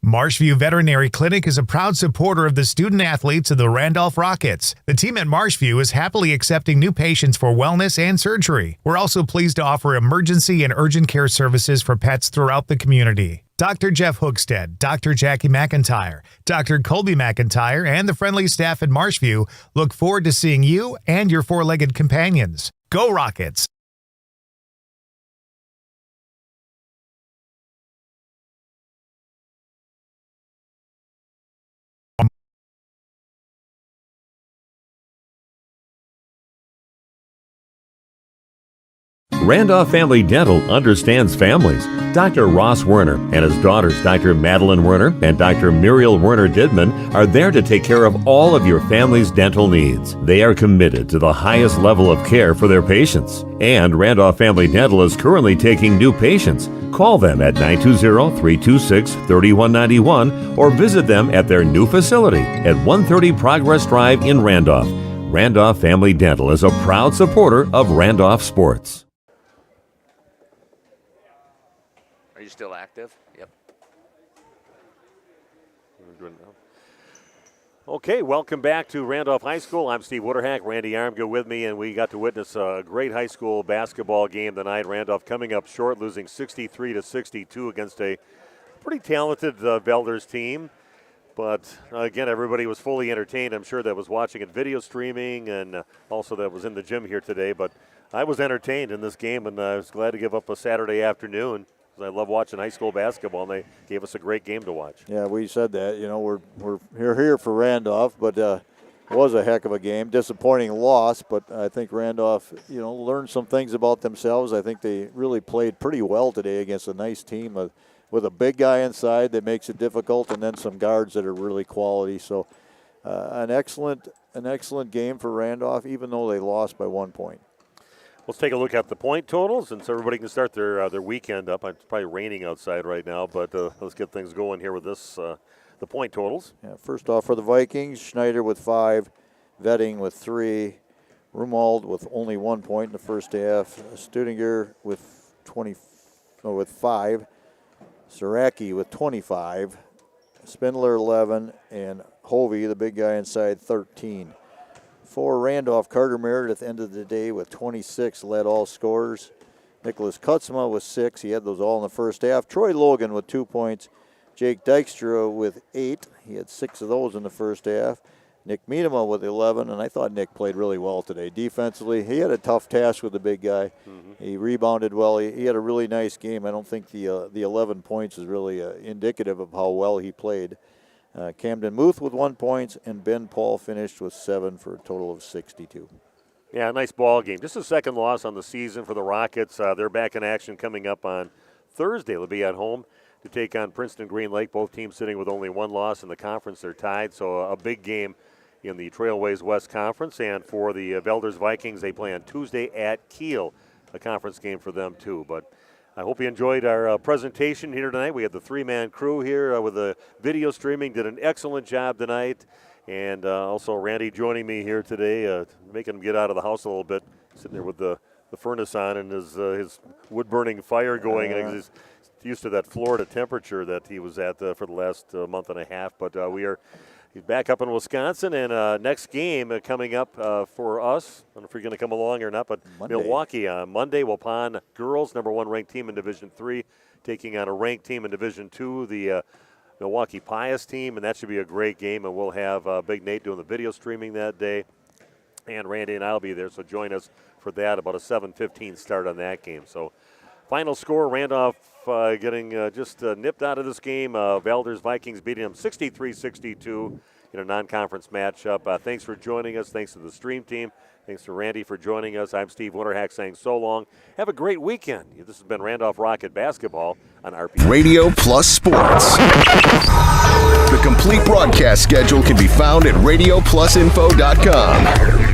Marshview Veterinary Clinic is a proud supporter of the student athletes of the Randolph Rockets. The team at Marshview is happily accepting new patients for wellness and surgery. We're also pleased to offer emergency and urgent care services for pets throughout the community. Dr. Jeff Hookstead, Dr. Jackie McIntyre, Dr. Colby McIntyre, and the friendly staff at Marshview look forward to seeing you and your four-legged companions. Go Rockets! Randolph Family Dental understands families. Dr. Ross Werner and his daughters, Dr. Madeline Werner and Dr. Muriel Werner Didman, are there to take care of all of your family's dental needs. They are committed to the highest level of care for their patients. And Randolph Family Dental is currently taking new patients. Call them at 920-326-3191 or visit them at their new facility at 130 Progress Drive in Randolph. Randolph Family Dental is a proud supporter of Randolph sports. Are you still active? Yep. Okay, welcome back to Randolph High School. I'm Steve Wooderhack, Randy Armgood with me, and we got to witness a great high school basketball game tonight. Randolph coming up short, losing 63-62 against a pretty talented Valders team. But again, everybody was fully entertained. I'm sure that was watching it video streaming and also that was in the gym here today. But I was entertained in this game, and I was glad to give up a Saturday afternoon. I love watching high school basketball, and they gave us a great game to watch. Yeah, we said that. You know, we're here for Randolph, but it was a heck of a game. Disappointing loss, but I think Randolph, you know, learned some things about themselves. I think they really played pretty well today against a nice team with a big guy inside that makes it difficult, and then some guards that are really quality. So an excellent game for Randolph, even though they lost by 1 point. Let's take a look at the point totals, and so everybody can start their weekend up. It's probably raining outside right now, but let's get things going here with this the point totals. Yeah, first off for the Vikings, Schneider with 5, Vetting with 3, Rumald with only 1 point in the first half, Studinger with 5, Saraki with 25, Spindler 11, and Hovey, the big guy inside, 13. For Randolph, Carter Meredith ended the day with 26, led all scorers. Nicholas Kutzma with 6. He had those all in the first half. Troy Logan with 2 points. Jake Dykstra with 8. He had 6 of those in the first half. Nick Miedema with 11, and I thought Nick played really well today. Defensively, he had a tough task with the big guy. He rebounded well. He had a really nice game. I don't think the 11 points is really indicative of how well he played. Camden Muth with 1 point, and Ben Paul finished with 7 for a total of 62. Yeah, nice ball game. Just a second loss on the season for the Rockets. They're back in action coming up on Thursday. They'll be at home to take on Princeton Green Lake. Both teams sitting with only 1 loss in the conference. They're tied, so a big game in the Trailways West Conference. And for the Valders Vikings, they play on Tuesday at Kiel, a conference game for them too. But I hope you enjoyed our presentation here tonight. We had the 3-man crew here with the video streaming. Did an excellent job tonight. And also Randy joining me here today, making him get out of the house a little bit, sitting there with the furnace on and his wood-burning fire going. And he's used to that Florida temperature that he was at for the last month and a half. But he's back up in Wisconsin, and next game coming up for us, I don't know if you're going to come along or not, but Monday. Milwaukee on Monday, Waupun girls, #1 ranked team in Division III, taking on a ranked team in Division II, the Milwaukee Pius team, and that should be a great game, and we'll have Big Nate doing the video streaming that day, and Randy and I will be there, so join us for that, about a 7:15 start on that game. So final score, Randolph getting just nipped out of this game. Valders Vikings beating them 63-62 in a non-conference matchup. Thanks for joining us. Thanks to the stream team. Thanks to Randy for joining us. I'm Steve Winterhack saying so long. Have a great weekend. This has been Randolph Rocket Basketball on RP Radio Plus Sports. The complete broadcast schedule can be found at RadioPlusInfo.com.